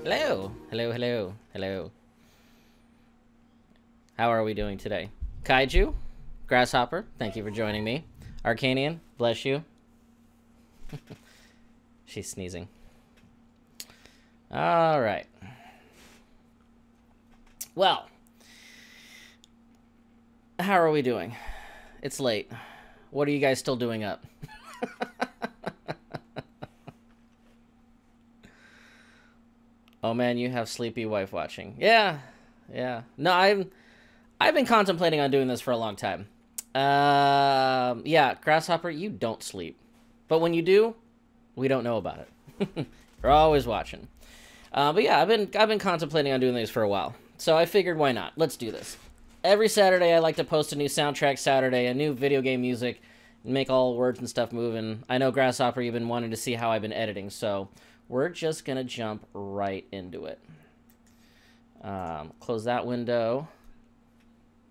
Hello, hello, hello, hello. How are we doing today? Kaiju, Grasshopper, thank you for joining me. Arcanian, bless you. She's sneezing. All right. Well, how are we doing? It's late. What are you guys still doing up? Oh man, you have sleepy wife watching. Yeah. No, I've been contemplating on doing this for a long time. Yeah, Grasshopper, you don't sleep. But when you do, we don't know about it. We're always watching. But yeah, I've been contemplating on doing these for a while. So I figured, why not? Let's do this. Every Saturday, I like to post a new soundtrack Saturday, a new video game music, and make all words and stuff move. And I know, Grasshopper, you've been wanting to see how I've been editing, so we're just going to jump right into it. Close that window.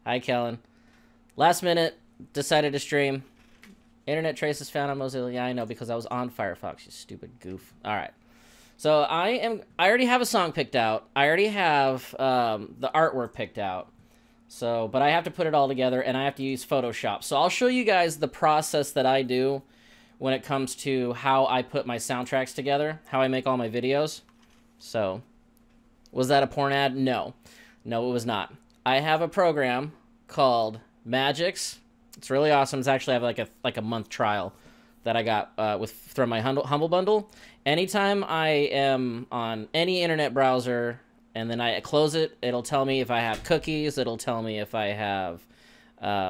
Hi, Kellen. Last minute, decided to stream. Internet traces found on Mozilla. Yeah, I know, because I was on Firefox, you stupid goof. All right. So I already have a song picked out. I already have the artwork picked out. So, but I have to put it all together, and I have to use Photoshop. So I'll show you guys the process that I do when it comes to how I put my soundtracks together, how I make all my videos. So, was that a porn ad? No. No, it was not. I have a program called Magix. It's really awesome. It's actually, I have like a month trial that I got from my Humble Bundle. Anytime I am on any internet browser and then I close it, it'll tell me if I have cookies. It'll tell me if I have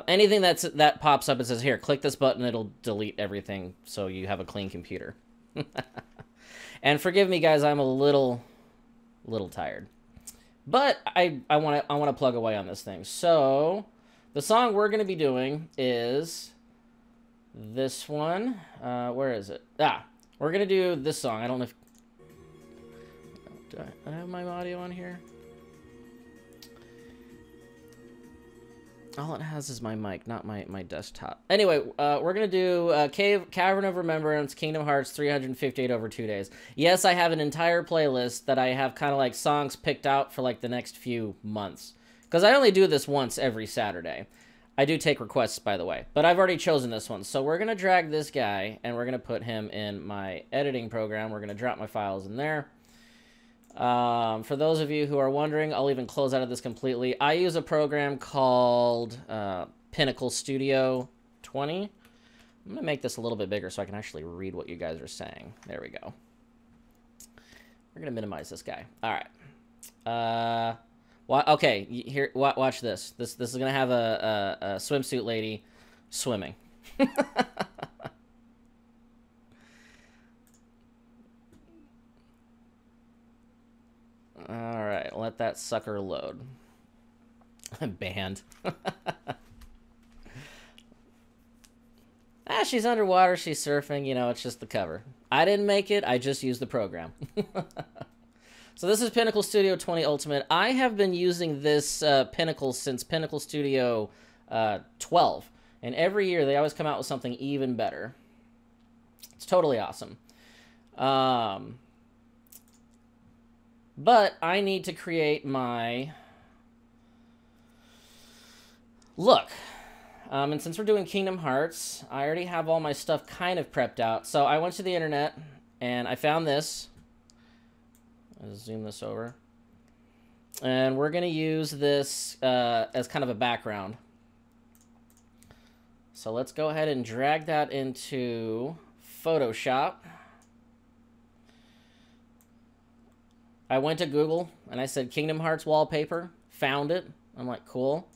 anything that pops up and says, here, click this button. It'll delete everything so you have a clean computer. And forgive me, guys, I'm a little tired. But I want to plug away on this thing. So the song we're going to be doing is this one. Where is it? We're going to do this song. I don't know if... Do I have my audio on here? All it has is my mic, not my desktop. Anyway, we're going to do Cavern of Remembrance, Kingdom Hearts 358 over 2 days. Yes, I have an entire playlist that I have kind of like songs picked out for like the next few months. Because I only do this once every Saturday. I do take requests, by the way. But I've already chosen this one. So we're going to drag this guy, and we're going to put him in my editing program. We're going to drop my files in there. For those of you who are wondering, I'll even close out of this completely. I use a program called Pinnacle Studio 20. I'm going to make this a little bit bigger so I can actually read what you guys are saying. There we go. We're going to minimize this guy. All right. Okay, here. Watch this. This is going to have a swimsuit lady swimming. All right, let that sucker load. Banned. She's underwater, she's surfing, you know, it's just the cover. I didn't make it, I just used the program. So this is Pinnacle Studio 20 Ultimate. I have been using this Pinnacle since Pinnacle Studio 12. And every year they always come out with something even better. It's totally awesome. But I need to create my look. And since we're doing Kingdom Hearts, I already have all my stuff kind of prepped out. So I went to the internet and I found this. Let's zoom this over. And we're going to use this as kind of a background. So let's go ahead and drag that into Photoshop. I went to Google, and I said Kingdom Hearts wallpaper. Found it. I'm like, cool.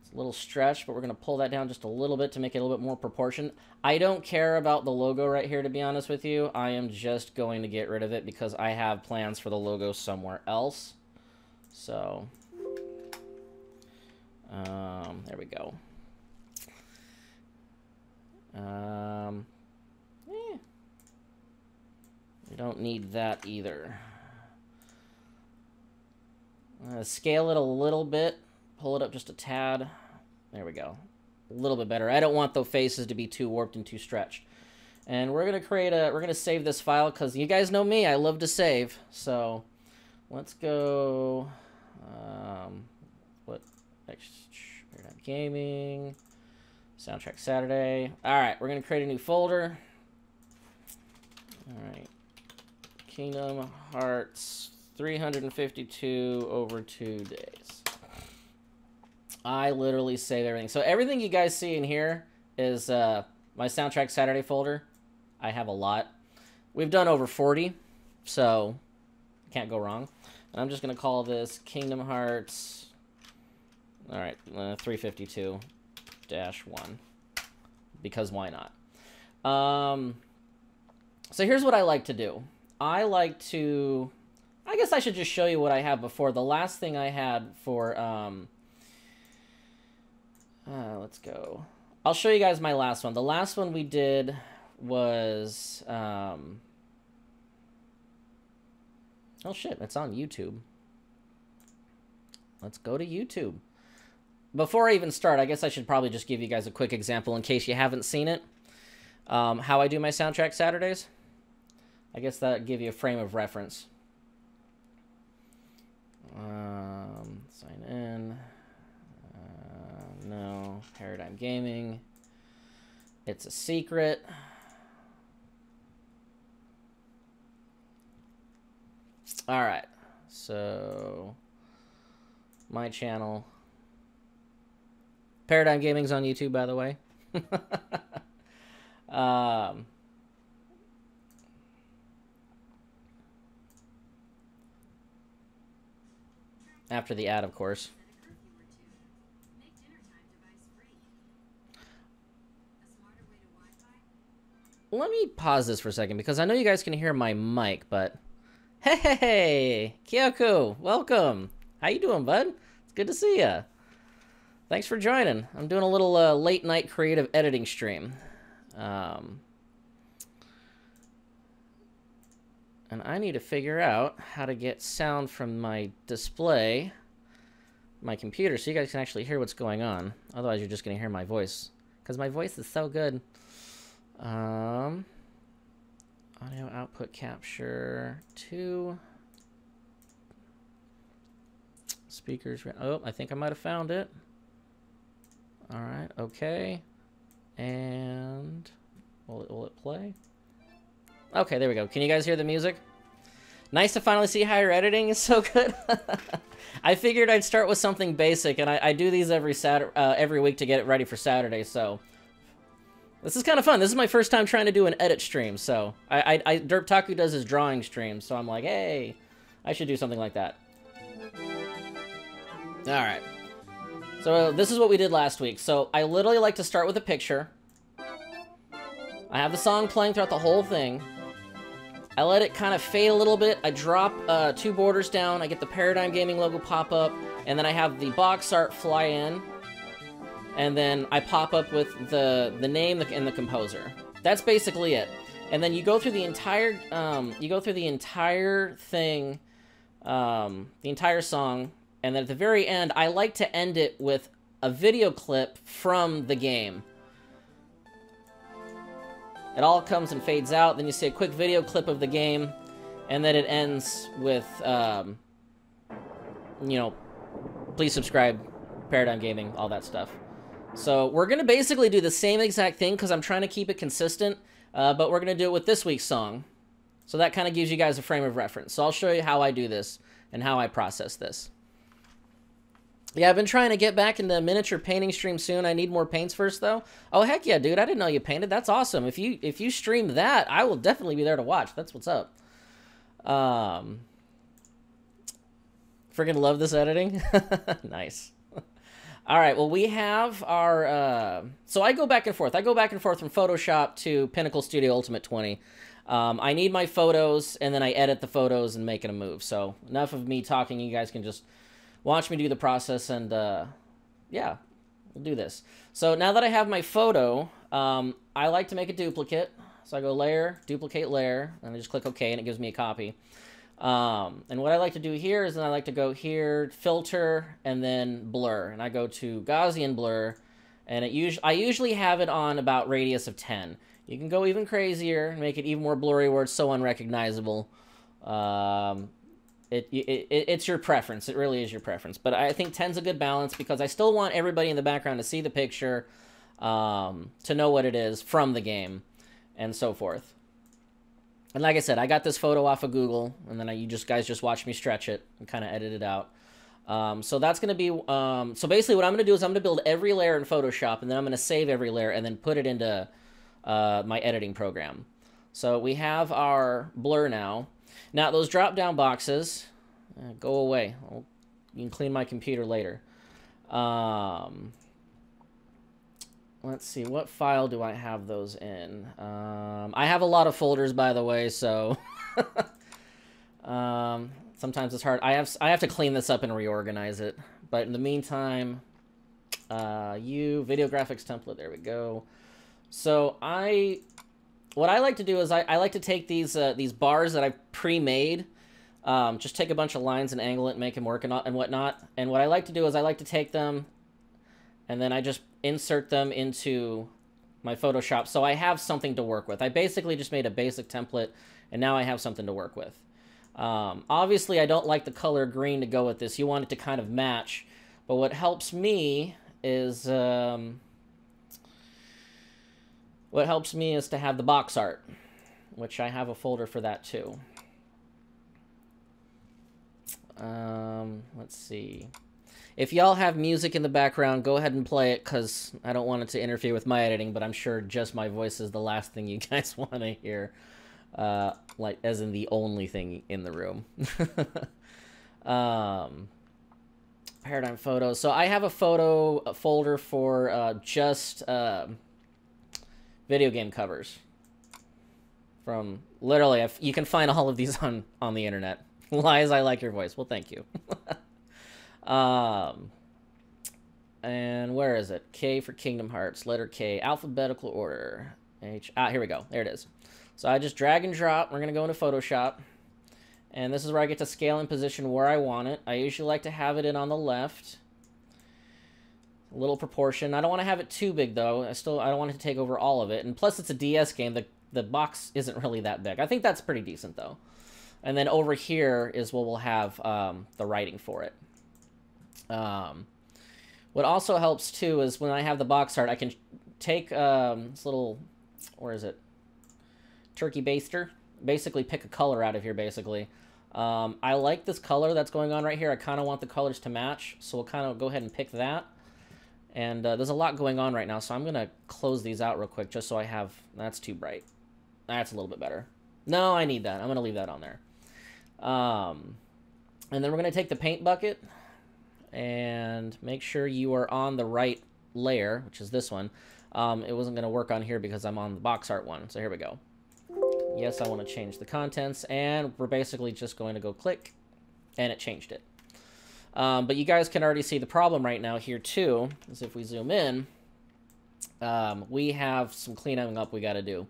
It's a little stretched, but we're going to pull that down just a little bit to make it a little bit more proportioned. I don't care about the logo right here, to be honest with you. I am just going to get rid of it because I have plans for the logo somewhere else. So, there we go. We don't need that either. Scale it a little bit. Pull it up just a tad. There we go. A little bit better. I don't want the faces to be too warped and too stretched. And we're gonna save this file because you guys know me. I love to save. So Let's go. What? Gaming. Soundtrack Saturday. All right, we're gonna create a new folder. All right. Kingdom Hearts 352 over 2 days. I literally save everything. So everything you guys see in here is my Soundtrack Saturday folder. I have a lot. We've done over 40, so can't go wrong. And I'm just going to call this Kingdom Hearts, all right, 352-1, because why not? So here's what I like to do. I guess I should just show you what I have before. The last thing I had for, let's go. I'll show you guys my last one. The last one we did was, oh shit, it's on YouTube. Let's go to YouTube. Before I even start, I guess I should probably just give you guys a quick example in case you haven't seen it. How I do my Soundtrack Saturdays. I guess that'd give you a frame of reference. Sign in. No. Paradigm Gaming. It's a secret. All right. So, my channel. Paradigm Gaming's on YouTube, by the way. After the ad, of course. Let me pause this for a second because I know you guys can hear my mic, but hey, Kyoku, welcome. How you doing, bud? It's good to see ya. Thanks for joining. I'm doing a little late night creative editing stream. And I need to figure out how to get sound from my display, my computer, so you guys can actually hear what's going on. Otherwise, you're just going to hear my voice, because my voice is so good. Audio output capture 2. Speakers. Oh, I think I might have found it. All right, okay. And will it play? Okay, there we go. Can you guys hear the music? Nice to finally see how your editing is so good. I figured I'd start with something basic, and I do these every week to get it ready for Saturday, so this is kind of fun. This is my first time trying to do an edit stream, so Derp Taku does his drawing stream, so I'm like, hey, I should do something like that. All right. So this is what we did last week. So I literally like to start with a picture. I have the song playing throughout the whole thing. I let it kind of fade a little bit. I drop 2 borders down. I get the Paradigm Gaming logo pop up. And then I have the box art fly in. And then I pop up with the name and the composer. That's basically it. And then you go through the entire thing, the entire song. And then at the very end, I like to end it with a video clip from the game. It all comes and fades out. Then you see a quick video clip of the game. And then it ends with, you know, please subscribe, Paradigm Gaming, all that stuff. So we're going to basically do the same exact thing because I'm trying to keep it consistent. But we're going to do it with this week's song. So that kind of gives you guys a frame of reference. So I'll show you how I do this and how I process this. Yeah, I've been trying to get back into miniature painting stream soon. I need more paints first, though. Oh, heck yeah, dude. I didn't know you painted. That's awesome. If you stream that, I will definitely be there to watch. That's what's up. Freaking love this editing. Nice. All right, well, we have our... so I go back and forth. I go back and forth from Photoshop to Pinnacle Studio Ultimate 20. I need my photos, and then I edit the photos and make it a move. So enough of me talking. You guys can just... watch me do the process, and yeah, we'll do this. So now that I have my photo, I like to make a duplicate. So I go Layer, Duplicate Layer, and I just click OK, and it gives me a copy. And what I like to do here is then I like to go here, Filter, and then Blur. And I go to Gaussian Blur, and I usually have it on about radius of 10. You can go even crazier and make it even more blurry where it's so unrecognizable. it's your preference. It really is your preference. But I think 10's a good balance because I still want everybody in the background to see the picture, to know what it is from the game, and so forth. And like I said, I got this photo off of Google, and then you guys just watch me stretch it and kind of edit it out. So that's going to be, so basically what I'm going to do is I'm going to build every layer in Photoshop, and then I'm going to save every layer and then put it into my editing program. So we have our blur now. Now those drop down boxes, go away. You can clean my computer later. Let's see, what file do I have those in? I have a lot of folders, by the way, so sometimes it's hard. I have to clean this up and reorganize it. But in the meantime, video graphics template, there we go. So what I like to do is I like to take these bars that I've pre-made, just take a bunch of lines and angle it and make them work and whatnot. And what I like to do is I like to take them and then I just insert them into my Photoshop so I have something to work with. I basically just made a basic template and now I have something to work with. Obviously I don't like the color green to go with this. You want it to kind of match. But what helps me is to have the box art, which I have a folder for that too. Let's see. If y'all have music in the background, go ahead and play it, because I don't want it to interfere with my editing, but I'm sure just my voice is the last thing you guys want to hear. Like, as in the only thing in the room. Paradigm photos. So I have a photo folder for just video game covers. From, literally, you can find all of these on the internet. Lies, I like your voice. Well, thank you. And where is it? K for Kingdom Hearts, letter K, alphabetical order. H, here we go. There it is. So I just drag and drop. We're going to go into Photoshop. And this is where I get to scale and position where I want it. I usually like to have it in on the left. A little proportion. I don't want to have it too big, though. I don't want it to take over all of it. And plus, it's a DS game. The box isn't really that big. I think that's pretty decent, though. And then over here is where we'll have the writing for it. What also helps too is when I have the box art, I can take this little, where is it? Turkey baster. Basically pick a color out of here, basically. I like this color that's going on right here. I kind of want the colors to match, so we'll kind of go ahead and pick that. And there's a lot going on right now, so I'm going to close these out real quick just so I have, that's too bright. That's a little bit better. No, I need that. I'm going to leave that on there. And then we're going to take the paint bucket and make sure you are on the right layer, which is this one. It wasn't going to work on here because I'm on the box art one. So here we go. Yes, I want to change the contents, and we're basically just going to go click, and it changed it. But you guys can already see the problem right now here too, is if we zoom in, we have some cleaning up we got to do.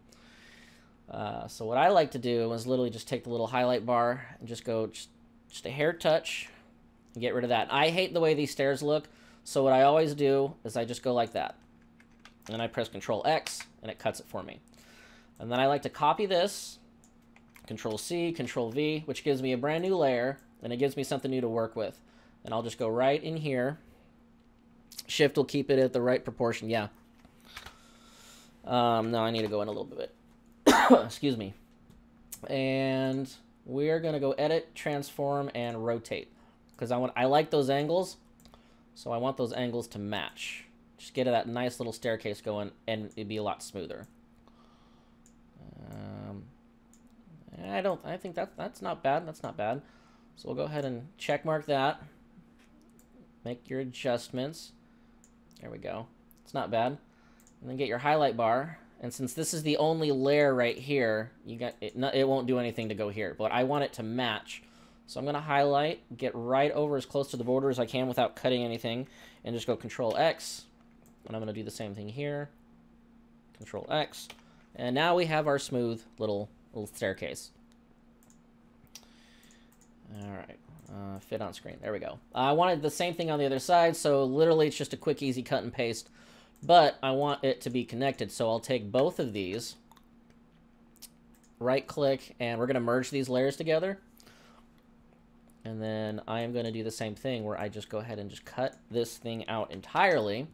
So what I like to do is literally just take the little highlight bar and just go just a hair touch and get rid of that. I hate the way these stairs look, so what I always do is I just go like that. And I press Control X, and it cuts it for me. And then I like to copy this, Control C, Control V, which gives me a brand new layer, and it gives me something new to work with. And I'll just go right in here. Shift will keep it at the right proportion, yeah. No, I need to go in a little bit. Excuse me. And we're going to go Edit, Transform, and Rotate. Because I like those angles, so I want those angles to match. Just get that nice little staircase going, and it'd be a lot smoother. I think that's not bad. That's not bad. So we'll go ahead and check mark that. Make your adjustments. There we go. It's not bad. And then get your highlight bar. And since this is the only layer right here, it won't do anything to go here. But I want it to match. So I'm going to highlight, get right over as close to the border as I can without cutting anything, and just go Control X. And I'm going to do the same thing here. Control X. And now we have our smooth little staircase. All right. Fit on screen. There we go. I wanted the same thing on the other side, so literally it's just a quick, easy cut and paste. But I want it to be connected, so I'll take both of these, right-click, and we're going to merge these layers together. And then I am going to do the same thing where I just go ahead and just cut this thing out entirely.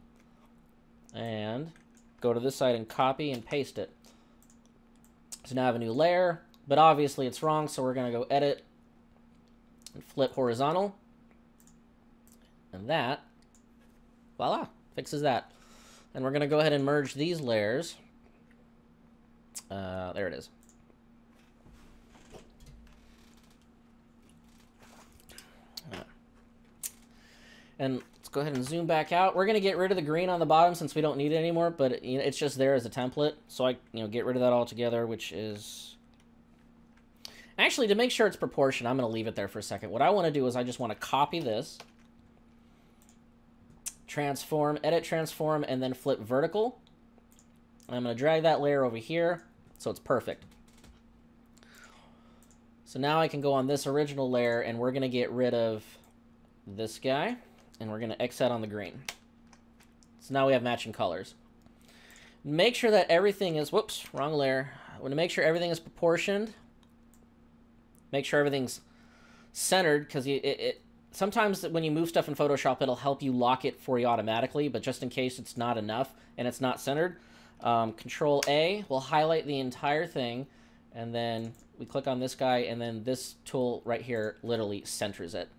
And go to this side and copy and paste it. So now I have a new layer, but obviously it's wrong, so we're going to go edit and flip horizontal. And that, voila, fixes that. And we're going to go ahead and merge these layers. There it is. And let's go ahead and zoom back out. We're going to get rid of the green on the bottom since we don't need it anymore, but it's just there as a template. So I get rid of that altogether, which is... Actually, to make sure it's proportioned, I'm going to leave it there for a second. What I want to do is I just want to copy this, transform, edit transform, and then flip vertical. I'm going to drag that layer over here so it's perfect. So now I can go on this original layer, and we're going to get rid of this guy. And we're going to X out on the green. So now we have matching colors. Make sure that everything is... Whoops, wrong layer. I want to make sure everything is proportioned. Make sure everything's centered, because sometimes when you move stuff in Photoshop, it'll help you lock it for you automatically, but just in case it's not enough and it's not centered, Control A will highlight the entire thing, and then we click on this guy, and then this tool right here literally centers it.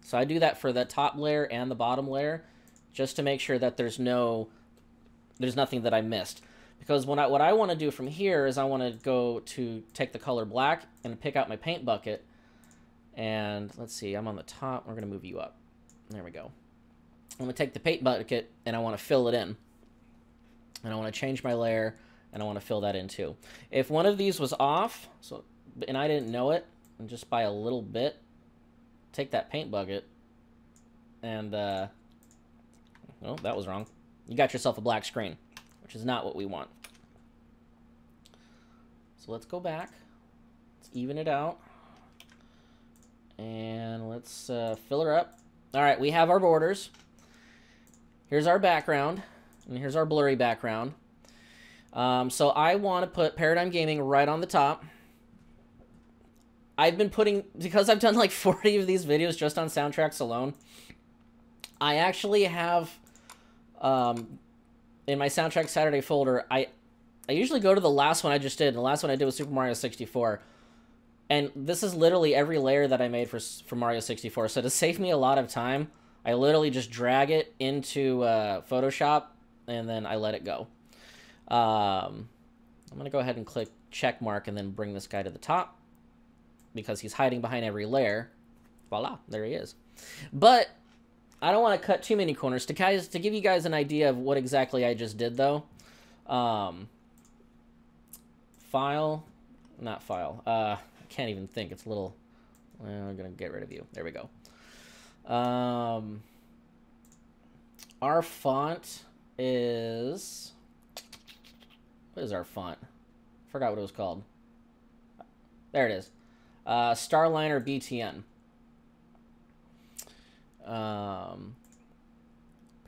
So I do that for the top layer and the bottom layer, just to make sure that there's nothing that I missed. Because what I want to do from here is I want to go to take the color black and pick out my paint bucket. And let's see, I'm on the top. We're going to move you up. There we go. I'm going to take the paint bucket and I want to fill it in. And I want to change my layer and I want to fill that in too. If one of these was off, and I didn't know it, and just by a little bit, take that paint bucket and oh, that was wrong. You got yourself a black screen, which is not what we want. So let's go back. Let's even it out. And let's fill her up. All right, we have our borders. Here's our background, and here's our blurry background. So I want to put Paradigm Gaming right on the top. I've been putting, because I've done like 40 of these videos just on soundtracks alone, I actually have, in my Soundtrack Saturday folder, I usually go to the last one I just did, and the last one I did was Super Mario 64. And this is literally every layer that I made for Mario 64. So to save me a lot of time, I literally just drag it into Photoshop, and then I let it go. I'm going to go ahead and click check mark and then bring this guy to the top, because he's hiding behind every layer. Voila, there he is. But I don't want to cut too many corners. To give you guys an idea of what exactly I just did, though. File, not file. I can't even think. It's a little... Well, I'm going to get rid of you. There we go. Our font is... What is our font? Forgot what it was called. There it is. Starliner BTN.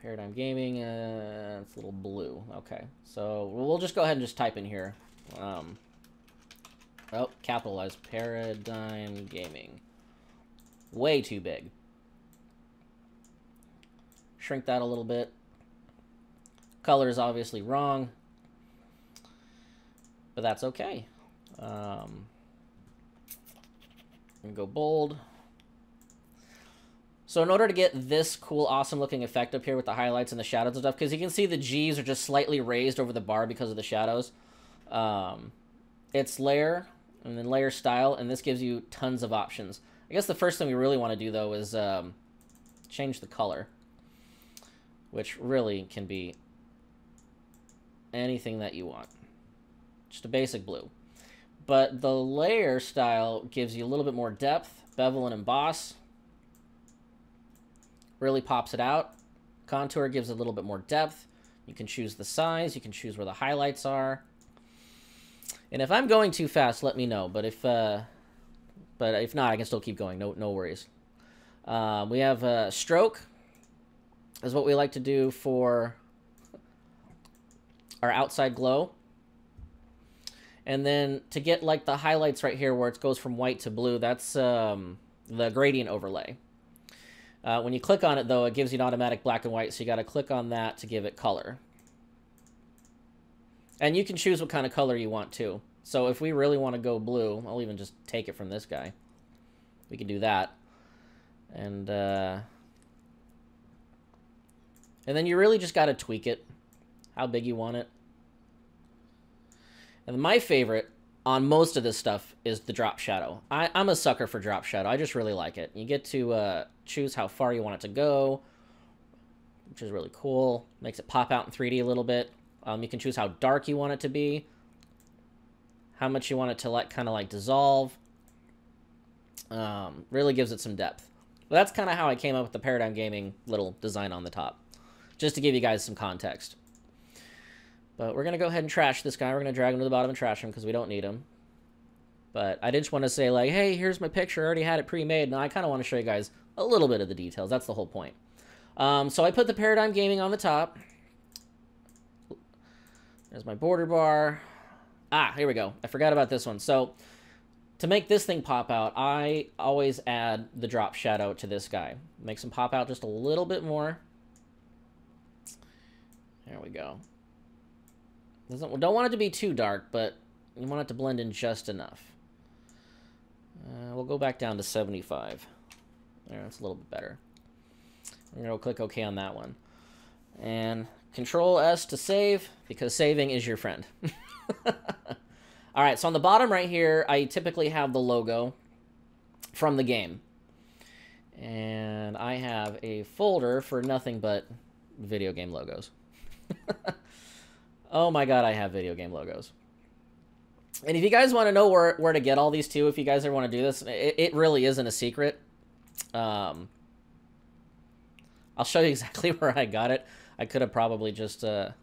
Paradigm Gaming, it's a little blue. Okay, so we'll just go ahead and just type in here. Oh, capitalize Paradigm Gaming. Way too big. Shrink that a little bit. Color is obviously wrong, but that's okay. And go bold. So in order to get this cool, awesome looking effect up here with the highlights and the shadows and stuff, because you can see the G's are just slightly raised over the bar because of the shadows. It's layer and then layer style, and this gives you tons of options. I guess the first thing we really want to do though is change the color, which really can be anything that you want. Just a basic blue. But the layer style gives you a little bit more depth, bevel and emboss. Really pops it out. Contour gives a little bit more depth. You can choose the size. You can choose where the highlights are. And if I'm going too fast, let me know. But if not, I can still keep going. No worries. We have stroke is what we like to do for our outside glow. And then to get like the highlights right here where it goes from white to blue, that's the gradient overlay. When you click on it, though, it gives you an automatic black and white, so you got to click on that to give it color. And you can choose what kind of color you want, too. So if we really want to go blue, I'll even just take it from this guy. We can do that. And then you really just got to tweak it, how big you want it. And my favorite on most of this stuff is the drop shadow. I'm a sucker for drop shadow. I just really like it. You get to choose how far you want it to go, which is really cool. Makes it pop out in 3D a little bit. You can choose how dark you want it to be, how much you want it to like kind of like dissolve. Really gives it some depth. But that's kind of how I came up with the Paradigm Gaming little design on the top, just to give you guys some context. But we're going to go ahead and trash this guy. We're going to drag him to the bottom and trash him because we don't need him. But I just want to say, like, hey, here's my picture. I already had it pre-made. Now I kind of want to show you guys a little bit of the details. That's the whole point. So I put the Paradigm Gaming on the top. There's my border bar. Ah, here we go. I forgot about this one. So to make this thing pop out, I always add the drop shadow to this guy. Makes him pop out just a little bit more. There we go. Don't want it to be too dark, but you want it to blend in just enough. We'll go back down to 75. There, that's a little bit better. I'm going to click OK on that one. And Control S to save, because saving is your friend. All right, so on the bottom right here, I typically have the logo from the game. And I have a folder for nothing but video game logos. Oh my god, I have video game logos. And if you guys want to know where to get all these too, if you guys ever want to do this, it really isn't a secret. I'll show you exactly where I got it. I could have probably just... I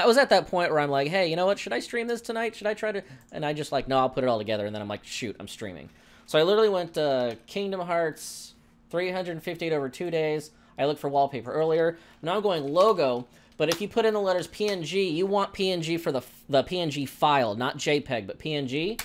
was at that point where I'm like, hey, you know what? Should I stream this tonight? Should I try to... And I just like, no, I'll put it all together. And then I'm like, shoot, I'm streaming. So I literally went Kingdom Hearts 358 over 2 days. I looked for wallpaper earlier. Now I'm going logo. But if you put in the letters PNG, you want PNG for the PNG file, not JPEG, but PNG.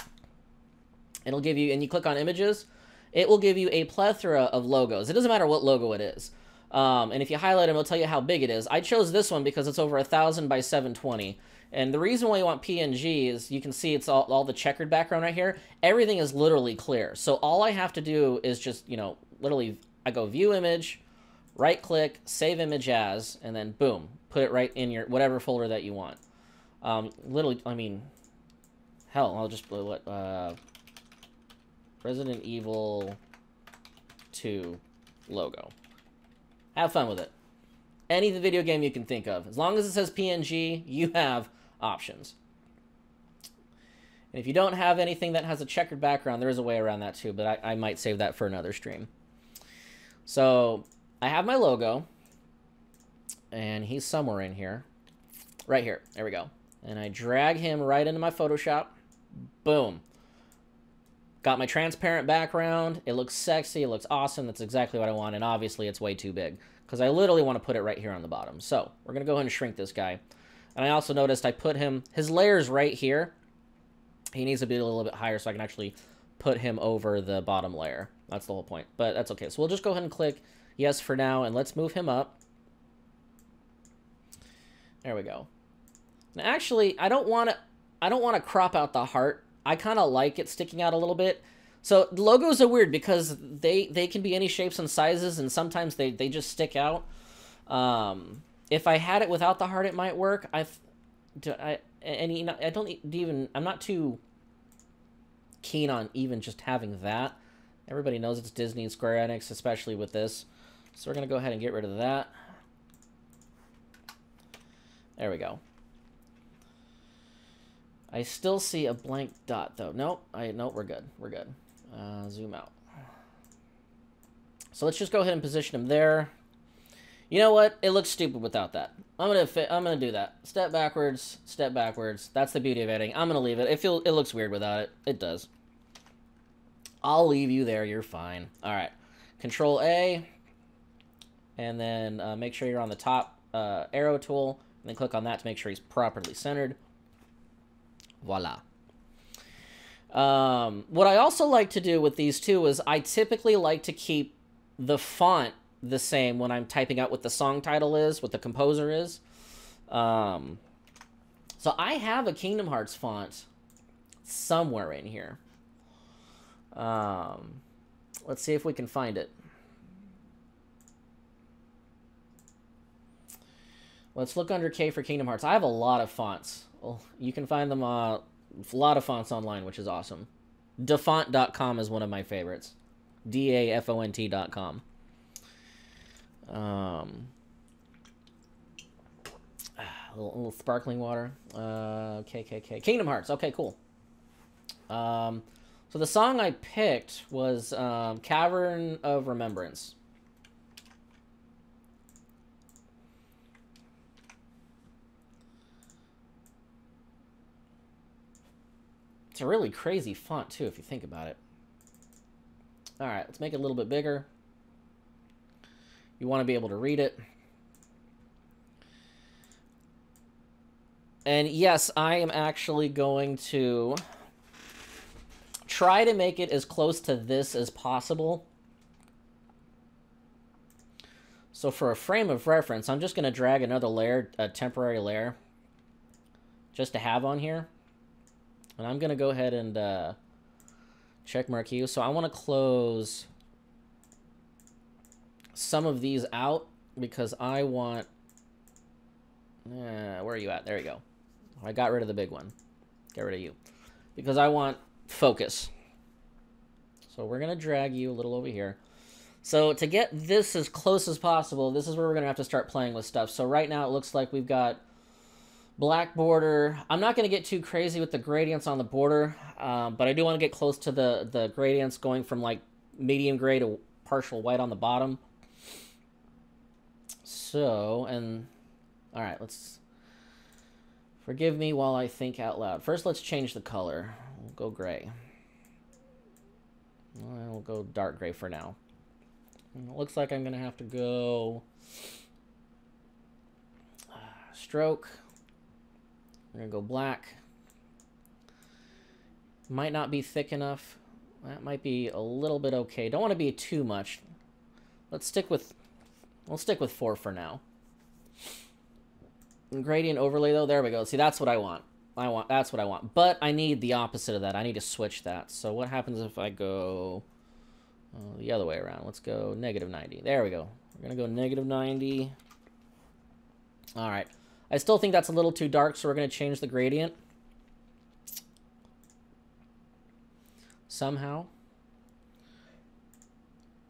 It'll give you, and you click on images, it will give you a plethora of logos. It doesn't matter what logo it is. And if you highlight them, it'll tell you how big it is. I chose this one because it's over 1,000 by 720. And the reason why you want PNG is you can see it's all the checkered background right here. Everything is literally clear. So all I have to do is just, you know, literally, I go view image, right click, save image as, and then boom, put it right in your whatever folder that you want. Literally, I mean, hell, I'll just put what Resident Evil 2 logo. Have fun with it. Any video game you can think of. As long as it says PNG, you have options. And if you don't have anything that has a checkered background, there is a way around that too, but I might save that for another stream. So I have my logo, and he's somewhere in here. Right here. There we go. And I drag him right into my Photoshop. Boom. Got my transparent background. It looks sexy. It looks awesome. That's exactly what I want. And obviously, it's way too big because I literally want to put it right here on the bottom. So we're going to go ahead and shrink this guy. And I also noticed I put him, his layer's right here. He needs to be a little bit higher so I can actually put him over the bottom layer. That's the whole point. But that's okay. So we'll just go ahead and click yes for now. And let's move him up. There we go. Now, actually, I don't want to crop out the heart. I kind of like it sticking out a little bit. So logos are weird because they can be any shapes and sizes, and sometimes they just stick out. If I had it without the heart, it might work. I'm not too keen on even just having that. Everybody knows it's Disney and Square Enix, especially with this. So we're gonna go ahead and get rid of that. There we go. I still see a blank dot, though. Nope, we're good. We're good. Zoom out. So let's just go ahead and position him there. You know what? It looks stupid without that. I'm gonna do that. Step backwards, step backwards. That's the beauty of editing. I'm gonna leave it. It looks weird without it. It does. I'll leave you there. You're fine. All right. Control A, and then make sure you're on the top arrow tool, and then click on that to make sure he's properly centered. Voila. What I also like to do with these two is I typically like to keep the font the same when I'm typing out what the song title is, what the composer is. So I have a Kingdom Hearts font somewhere in here. Let's see if we can find it. Let's look under K for Kingdom Hearts. I have a lot of fonts. Well, you can find them, a lot of fonts online, which is awesome. Dafont.com is one of my favorites. DAFONT.com. A little sparkling water. KKK. Kingdom Hearts. Okay, cool. So the song I picked was Cavern of Remembrance. It's a really crazy font, too, if you think about it. All right, let's make it a little bit bigger. You want to be able to read it. And yes, I am actually going to try to make it as close to this as possible. So for a frame of reference, I'm just going to drag another layer, a temporary layer, just to have on here. And I'm going to go ahead and check mark you. So I want to close some of these out because I want... where are you at? There you go. I got rid of the big one. Get rid of you. Because I want focus. So we're going to drag you a little over here. So to get this as close as possible, this is where we're going to have to start playing with stuff. So right now it looks like we've got black border. I'm not going to get too crazy with the gradients on the border, but I do want to get close to the gradients going from like medium gray to partial white on the bottom. So, and all right, let's forgive me while I think out loud. First, let's change the color. We'll go gray. We'll go dark gray for now. And it looks like I'm going to have to go stroke. We're going to go black. Might not be thick enough. That might be a little bit okay. Don't want to be too much. We'll stick with 4 for now. And gradient overlay though, there we go. See, that's what I want. That's what I want. But I need the opposite of that. I need to switch that. So what happens if I go the other way around? Let's go -90. There we go. We're going to go -90. All right. I still think that's a little too dark, so we're going to change the gradient. Somehow.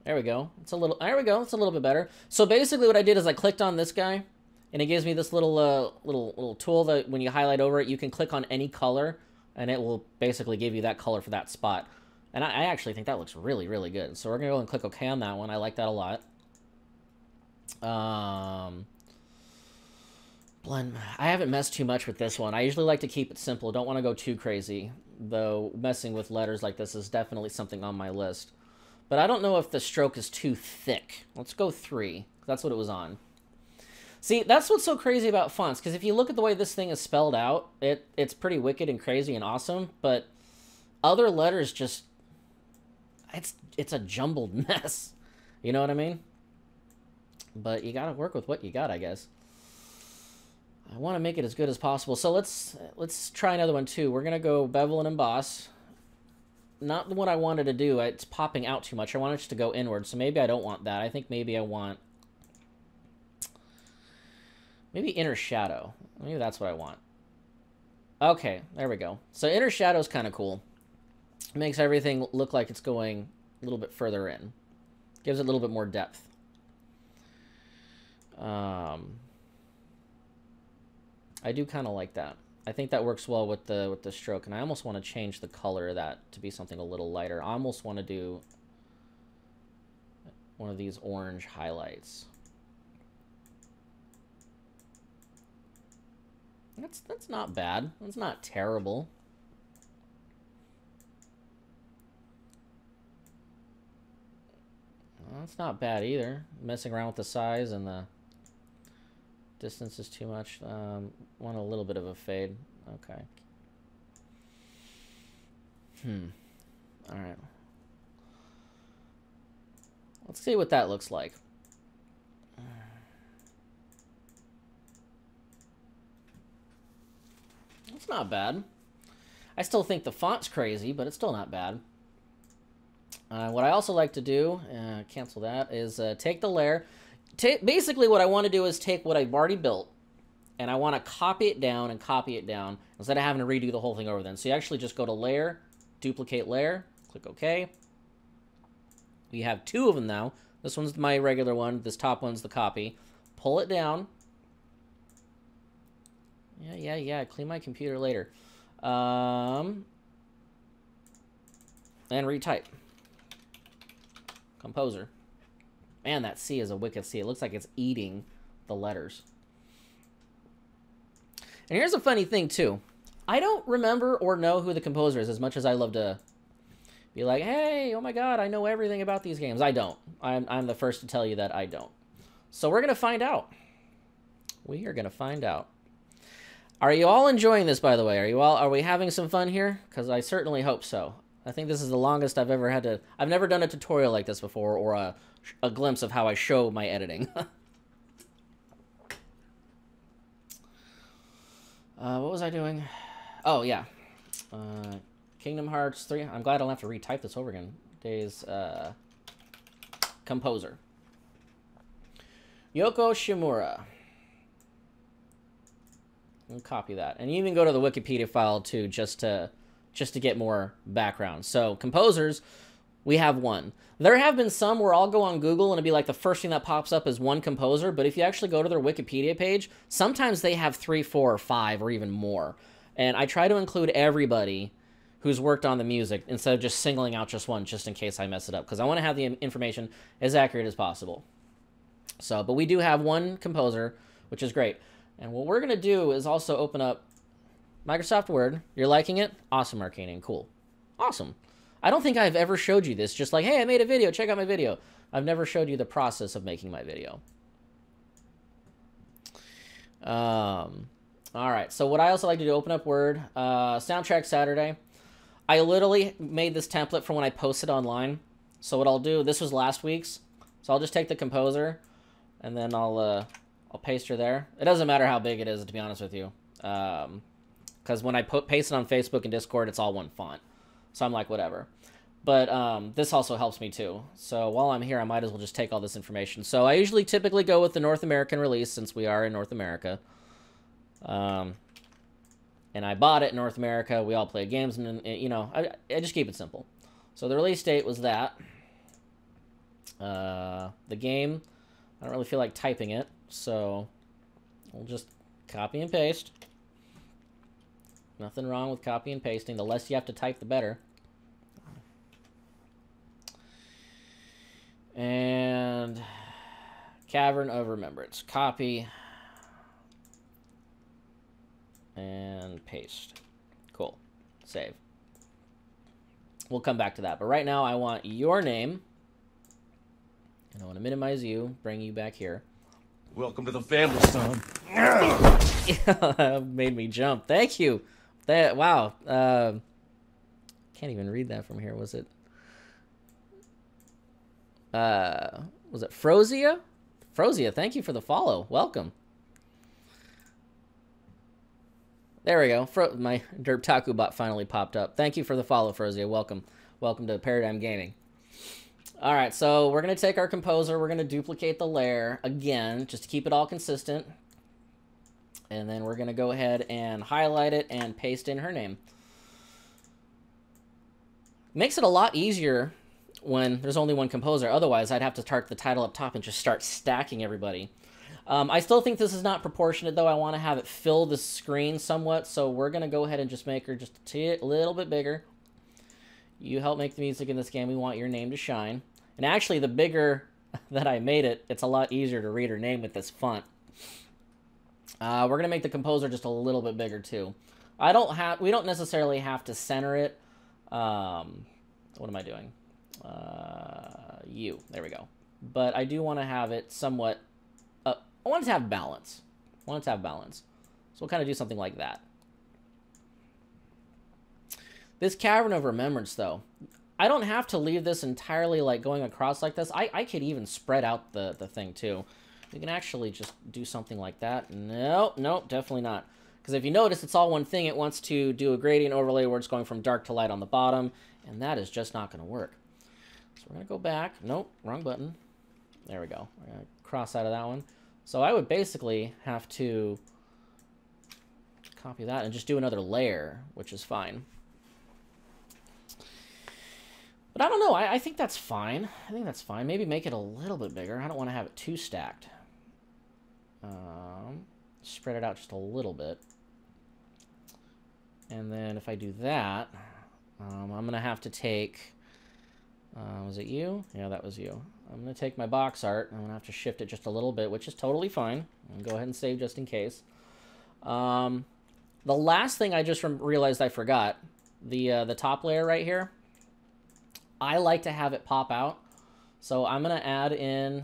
There we go. There we go. It's a little bit better. So basically what I did is I clicked on this guy, and it gives me this little tool that when you highlight over it, you can click on any color, and it will basically give you that color for that spot. And I actually think that looks really, really good. So we're going to go and click OK on that one. I like that a lot. Blend. I haven't messed too much with this one. I usually like to keep it simple. Don't want to go too crazy, though messing with letters like this is definitely something on my list. But I don't know if the stroke is too thick. Let's go 3. That's what it was on. See, that's what's so crazy about fonts, because if you look at the way this thing is spelled out, it's pretty wicked and crazy and awesome, but other letters just... It's a jumbled mess. You know what I mean? But you gotta work with what you got, I guess. I want to make it as good as possible. So let's try another one too. We're gonna go bevel and emboss. Not what I wanted to do. It's popping out too much. I want it to go inward. So maybe I don't want that. I think maybe I want maybe inner shadow. Maybe that's what I want. Okay, there we go. So inner shadow is kind of cool. It makes everything look like it's going a little bit further in. Gives it a little bit more depth. I do kind of like that. I think that works well with the stroke, and I almost want to change the color of that to be something a little lighter. I almost want to do one of these orange highlights. That's not bad. That's not terrible. Well, that's not bad either. Messing around with the size and the distance is too much. Want a little bit of a fade. Okay. All right. Let's see what that looks like. It's not bad. I still think the font's crazy, but it's still not bad. What I also like to do, cancel that, is take the layer. Basically, what I want to do is take what I've already built, and I want to copy it down and copy it down instead of having to redo the whole thing over then. So you actually just go to Layer, Duplicate Layer, click OK. We have two of them now. This one's my regular one. This top one's the copy. Pull it down. Yeah. Clean my computer later. And retype. Composer. Man, that C is a wicked C. It looks like it's eating the letters. And here's a funny thing, too. I don't remember or know who the composer is as much as I love to be like, hey, oh my god, I know everything about these games. I don't. I'm the first to tell you that I don't. So we're going to find out. We are going to find out. Are you all enjoying this, by the way? Are we having some fun here? Because I certainly hope so. I think this is the longest I've ever had to... I've never done a tutorial like this before, or a glimpse of how I show my editing. What was I doing? Oh, yeah. Kingdom Hearts 3. I'm glad I don't have to retype this over again. Days, Composer. Yoko Shimura. And copy that. And you even go to the Wikipedia file, too, just to get more background. So, composers, we have one. There have been some where I'll go on Google and it'll be like the first thing that pops up is one composer, but if you actually go to their Wikipedia page, sometimes they have 3, 4, or 5, or even more. And I try to include everybody who's worked on the music instead of just singling out just one, just in case I mess it up, because I want to have the information as accurate as possible. So, but we do have one composer, which is great. And what we're going to do is also open up Microsoft Word. You're liking it? Awesome, Arcanian. Cool. Awesome. I don't think I've ever showed you this. Just like, hey, I made a video. Check out my video. I've never showed you the process of making my video. All right. So what I also like to do, open up Word. Soundtrack Saturday. I literally made this template for when I posted online. So what I'll do, this was last week's. So I'll just take the composer, and then I'll paste her there. It doesn't matter how big it is, to be honest with you. Because when I paste it on Facebook and Discord, it's all one font. So I'm like, whatever. But this also helps me too. So while I'm here, I might as well just take all this information. So I usually typically go with the North American release, since we are in North America. And I bought it in North America. We all play games, and you know, I just keep it simple. So the release date was that. The game, I don't really feel like typing it, so we'll just copy and paste. Nothing wrong with copy and pasting. The less you have to type, the better. And Cavern of Remembrance. Copy and paste. Cool. Save. We'll come back to that. But right now, I want your name. And I want to minimize you, bring you back here. Welcome to the family, son. That made me jump. Thank you. Wow. Can't even read that from here. Was it Frozia? Frozia, thank you for the follow. Welcome. There we go. My Derptaku bot finally popped up. Thank you for the follow, Frozia. Welcome. Welcome to Paradigm Gaming. All right, so we're going to take our composer. We're going to duplicate the layer again, just to keep it all consistent. And then we're going to go ahead and highlight it and paste in her name. Makes it a lot easier when there's only one composer. Otherwise, I'd have to start the title up top and just start stacking everybody. I still think this is not proportionate, though. I want to have it fill the screen somewhat, so we're going to go ahead and just make her just a little bit bigger. You help make the music in this game. We want your name to shine. And actually, the bigger that I made it, it's a lot easier to read her name with this font. We're going to make the composer just a little bit bigger, too. We don't necessarily have to center it. What am I doing? There we go. But I do want to have it somewhat... I want it to have balance. So we'll kind of do something like that. This Cavern of Remembrance, though, I don't have to leave this entirely like going across like this. I could even spread out the thing too. We can actually just do something like that. Nope, nope, definitely not. Because if you notice, it's all one thing. It wants to do a gradient overlay where it's going from dark to light on the bottom, and that is just not going to work. So we're going to go back. Nope, wrong button. There we go. We're going to cross out of that one. So I would basically have to copy that and just do another layer, which is fine. But I don't know. I think that's fine. I think that's fine. Maybe make it a little bit bigger. I don't want to have it too stacked. Spread it out just a little bit. And then if I do that, I'm going to have to take... was it you? Yeah, that was you. I'm going to take my box art. I'm going to have to shift it just a little bit, which is totally fine. I'll go ahead and save just in case. The last thing I just realized I forgot, the top layer right here, I like to have it pop out. So I'm going to add in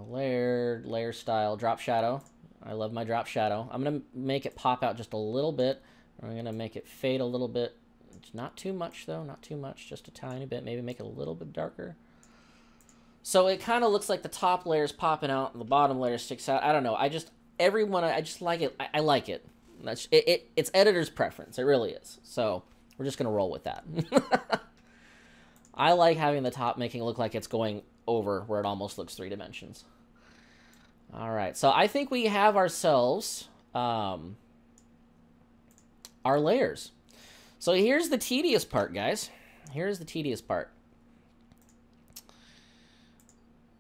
layer style, drop shadow. I love my drop shadow. I'm going to make it pop out just a little bit. I'm going to make it fade a little bit. It's not too much, though. Not too much. Just a tiny bit. Maybe make it a little bit darker. So it kind of looks like the top layer is popping out and the bottom layer sticks out. I don't know. I just like it. I like it. It's editor's preference. It really is. So we're just going to roll with that. I like having the top making it look like it's going over where it almost looks 3 dimensions. All right. So I think we have ourselves our layers. So here's the tedious part, guys. Here's the tedious part.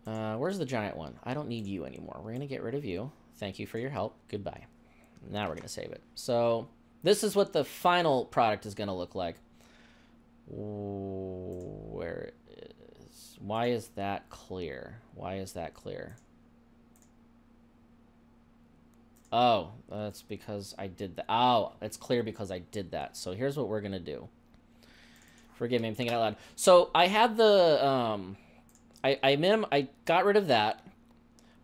Where's the giant one? I don't need you anymore. We're going to get rid of you. Thank you for your help. Goodbye. Now we're going to save it. So this is what the final product is going to look like. Where it is. Why is that clear? Why is that clear? Oh, that's because I did that. Oh, it's clear because I did that. So here's what we're going to do. Forgive me, I'm thinking out loud. So I had the, I got rid of that,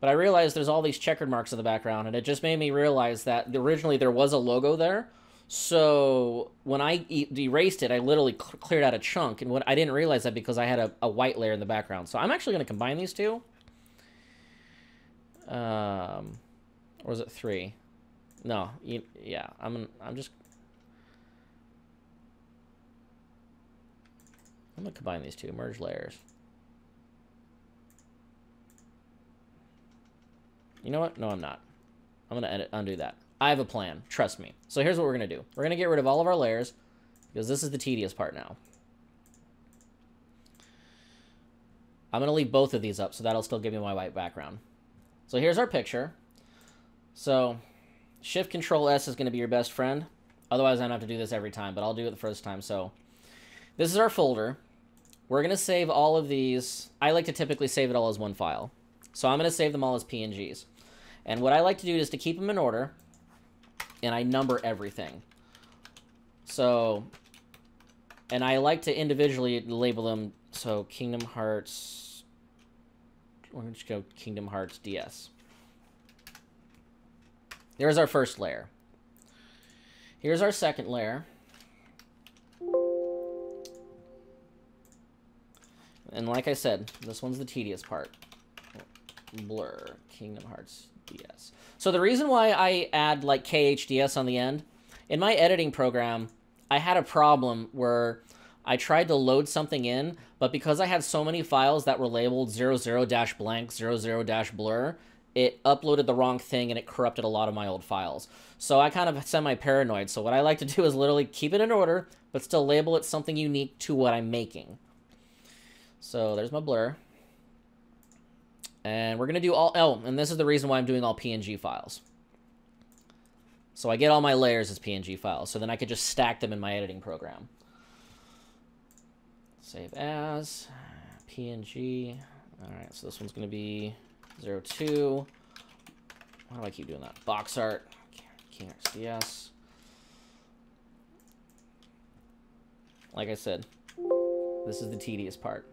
but I realized there's all these checkered marks in the background, and it just made me realize that originally there was a logo there. So when I erased it, I literally cleared out a chunk, and I didn't realize that because I had a white layer in the background. So I'm actually going to combine these two. Or was it 3? No, yeah, I'm gonna combine these two, merge layers. You know what? No, I'm not. I'm gonna undo that. I have a plan, trust me. So here's what we're gonna do. We're gonna get rid of all of our layers because this is the tedious part now. I'm gonna leave both of these up so that'll still give me my white background. So here's our picture. So Shift Control S is gonna be your best friend. Otherwise I don't have to do this every time, but I'll do it the first time. So this is our folder. We're going to save all of these. I like to typically save it all as one file. So I'm going to save them all as PNGs. And what I like to do is to keep them in order, and I number everything. So, and I like to individually label them. So Kingdom Hearts, we're going to just go Kingdom Hearts DS. There's our first layer. Here's our second layer. And like I said, this one's the tedious part. Blur, Kingdom Hearts DS. So the reason why I add like KHDS on the end, in my editing program, I had a problem where I tried to load something in, but because I had so many files that were labeled 00-blank, 00-blur, it uploaded the wrong thing and it corrupted a lot of my old files. So I kind of semi-paranoid. So what I like to do is literally keep it in order, but still label it something unique to what I'm making. So there's my blur. And we're going to do all... Oh, and this is the reason why I'm doing all PNG files. So I get all my layers as PNG files. So then I could just stack them in my editing program. Save as. PNG. All right, so this one's going to be 02. Why do I keep doing that? Box art. King XDS. Like I said, this is the tedious part.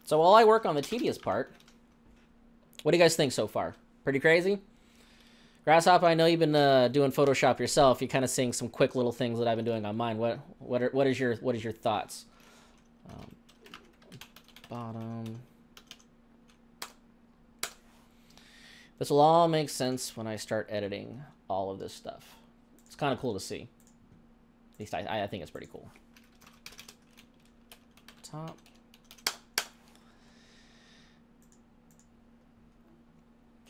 So while I work on the tedious part, what do you guys think so far? Pretty crazy? Grasshopper, I know you've been doing Photoshop yourself. You're kind of seeing some quick little things that I've been doing on mine. What is your thoughts? Bottom. This will all make sense when I start editing all of this stuff. It's kind of cool to see. At least I think it's pretty cool. Top.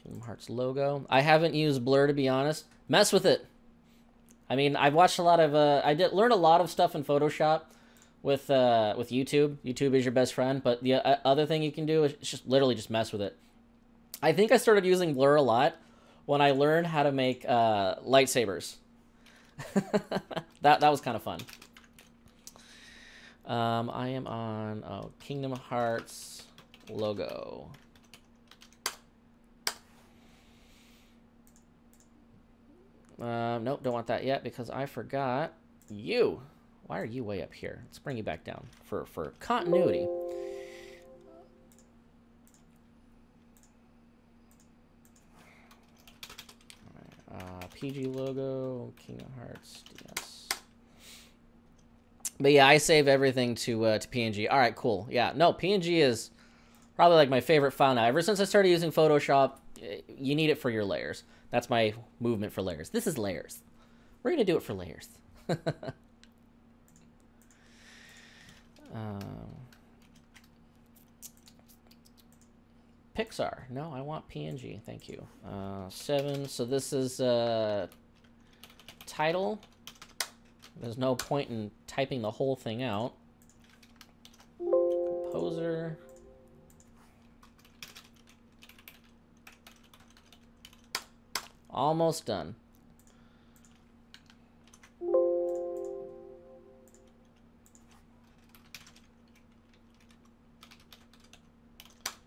Kingdom Hearts logo. I haven't used blur, to be honest. Mess with it. I mean, I've watched a lot of learn a lot of stuff in Photoshop with YouTube. YouTube is your best friend, but the other thing you can do is just literally just mess with it. I think I started using blur a lot when I learned how to make lightsabers. that was kind of fun. I am on Kingdom Hearts logo. Nope, don't want that yet because I forgot you. Why are you way up here? Let's bring you back down for continuity. PG logo, Kingdom Hearts, DS. But yeah, I save everything to PNG. All right, cool. Yeah, no, PNG is probably like my favorite file now. Ever since I started using Photoshop, you need it for your layers. That's my movement for layers. This is layers. We're going to do it for layers. Pixar. No, I want PNG. Thank you. 7. So this is title. There's no point in typing the whole thing out. Composer. Almost done.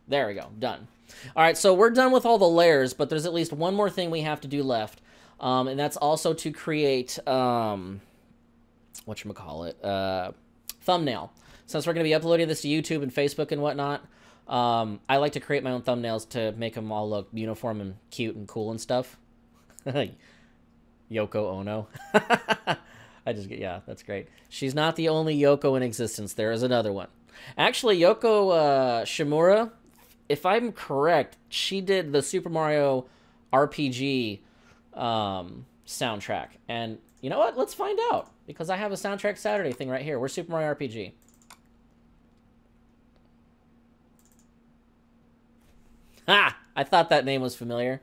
There we go. Done. All right, so we're done with all the layers, but there's at least one more thing we have to do left, and that's also to create, whatchamacallit, thumbnail. Since we're going to be uploading this to YouTube and Facebook and whatnot, I like to create my own thumbnails to make them all look uniform and cute and cool and stuff. Yoko Ono. Yeah, that's great. She's not the only Yoko in existence. There is another one. Actually, Yoko Shimura, if I'm correct, she did the Super Mario RPG soundtrack. And you know what? Let's find out. Because I have a Soundtrack Saturday thing right here. Where's Super Mario RPG? Ha! I thought that name was familiar.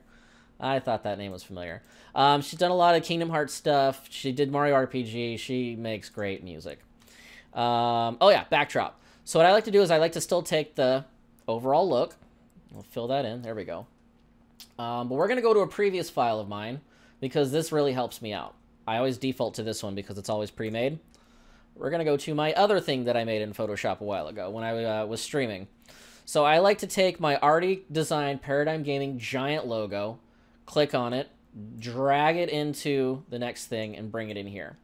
She's done a lot of Kingdom Hearts stuff. She did Mario RPG. She makes great music. Oh yeah, backdrop. So what I like to do is I like to still take the overall look. We'll fill that in. There we go. But we're going to go to a previous file of mine because this really helps me out. I always default to this one because it's always pre-made. We're going to go to my other thing that I made in Photoshop a while ago when I was streaming. So I like to take my already designed Paradigm Gaming giant logo, click on it, drag it into the next thing, and bring it in here.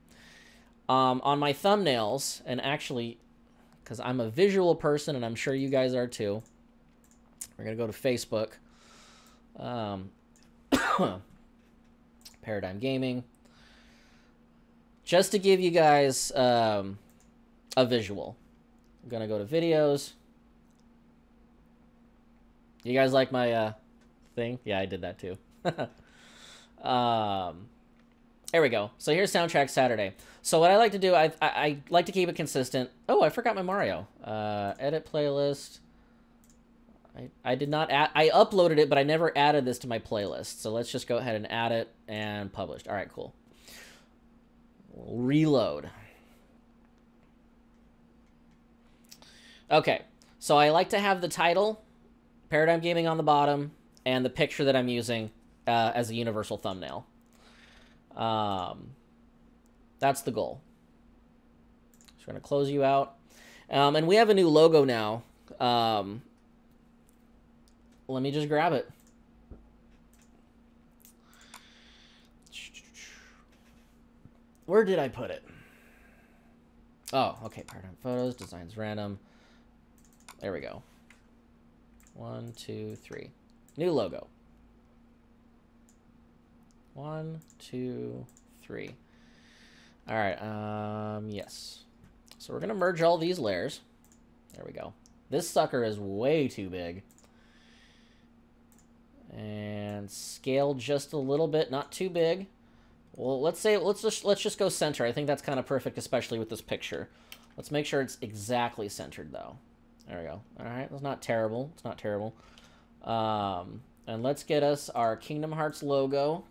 On my thumbnails, and actually, because I'm a visual person, and I'm sure you guys are too, we're going to go to Facebook. Paradigm Gaming. Just to give you guys a visual. I'm going to go to videos. You guys like my thing? Yeah, I did that too. There we go. So here's Soundtrack Saturday. So what I like to do, I like to keep it consistent. Oh, I forgot my Mario. Edit playlist. I did not add, I uploaded it, but I never added this to my playlist. So let's just go ahead and add it and published. All right, cool. Reload. Okay, so I like to have the title, Paradigm Gaming on the bottom, and the picture that I'm using as a universal thumbnail. That's the goal. So we're going to close you out. And we have a new logo now. Let me just grab it. Where did I put it? Oh, okay. Paradigm Photos, Designs Random. There we go. 1, 2, 3. New logo. 1, 2, 3. All right, yes. So we're gonna merge all these layers. There we go. This sucker is way too big. And scale just a little bit, not too big. Well, let's just go center. I think that's kind of perfect, especially with this picture. Let's make sure it's exactly centered, though. There we go. All right, that's not terrible. It's not terrible. And let's get us our Kingdom Hearts logo.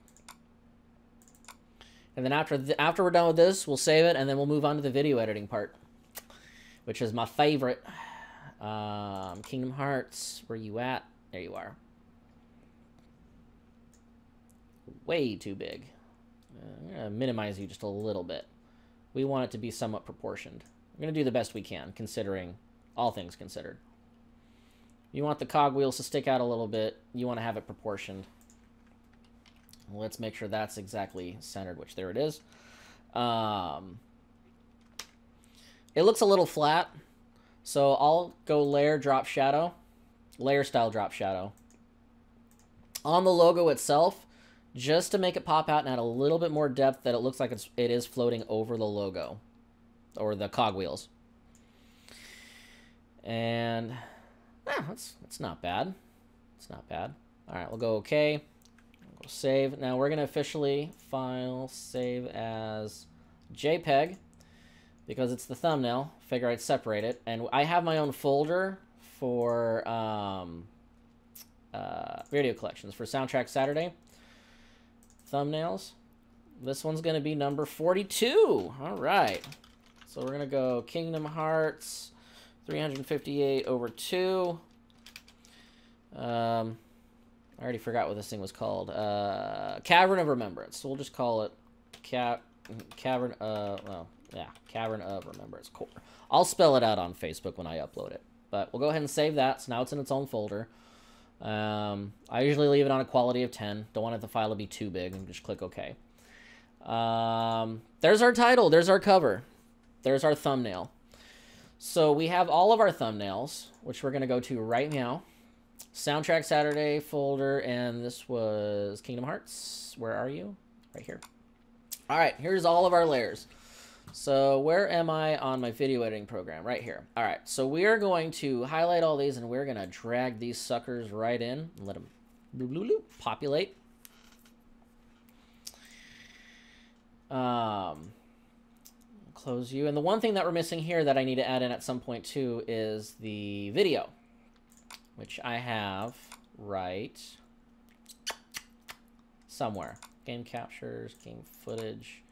And then after we're done with this, we'll save it, and then we'll move on to the video editing part, which is my favorite. Kingdom Hearts, where you at? There you are. Way too big. I'm going to minimize you just a little bit. We want it to be somewhat proportioned. We're going to do the best we can, considering all things considered. You want the cogwheels to stick out a little bit. You want to have it proportioned. Let's make sure that's exactly centered, which there it is. It looks a little flat, so I'll go layer, drop shadow. Layer style drop shadow. On the logo itself, just to make it pop out and add a little bit more depth, that it looks like it is floating over the logo or the cogwheels. And that's not bad. It's not bad. All right, we'll go OK. We'll go save. Now we're gonna officially file save as JPEG because it's the thumbnail. Figure I'd separate it, and I have my own folder for video collections for Soundtrack Saturday. Thumbnails. This one's going to be number 42. All right. So we're going to go Kingdom Hearts 358 over 2. I already forgot what this thing was called. Cavern of Remembrance. So we'll just call it Cavern of Remembrance. I'll spell it out on Facebook when I upload it. But we'll go ahead and save that. So now it's in its own folder. I usually leave it on a quality of 10. Don't want the file to be too big, and just click OK. There's our title. There's our cover. There's our thumbnail. So we have all of our thumbnails, which we're going to go to right now. Soundtrack Saturday folder, and this was Kingdom Hearts. Where are you? Right here. All right, here's all of our layers. So where am I on my video editing program? Right here. All right, so we are going to highlight all these, and we're going to drag these suckers right in and let them populate. Close you. And the one thing that we're missing here that I need to add in at some point too is the video, which I have right somewhere. Game captures, game footage.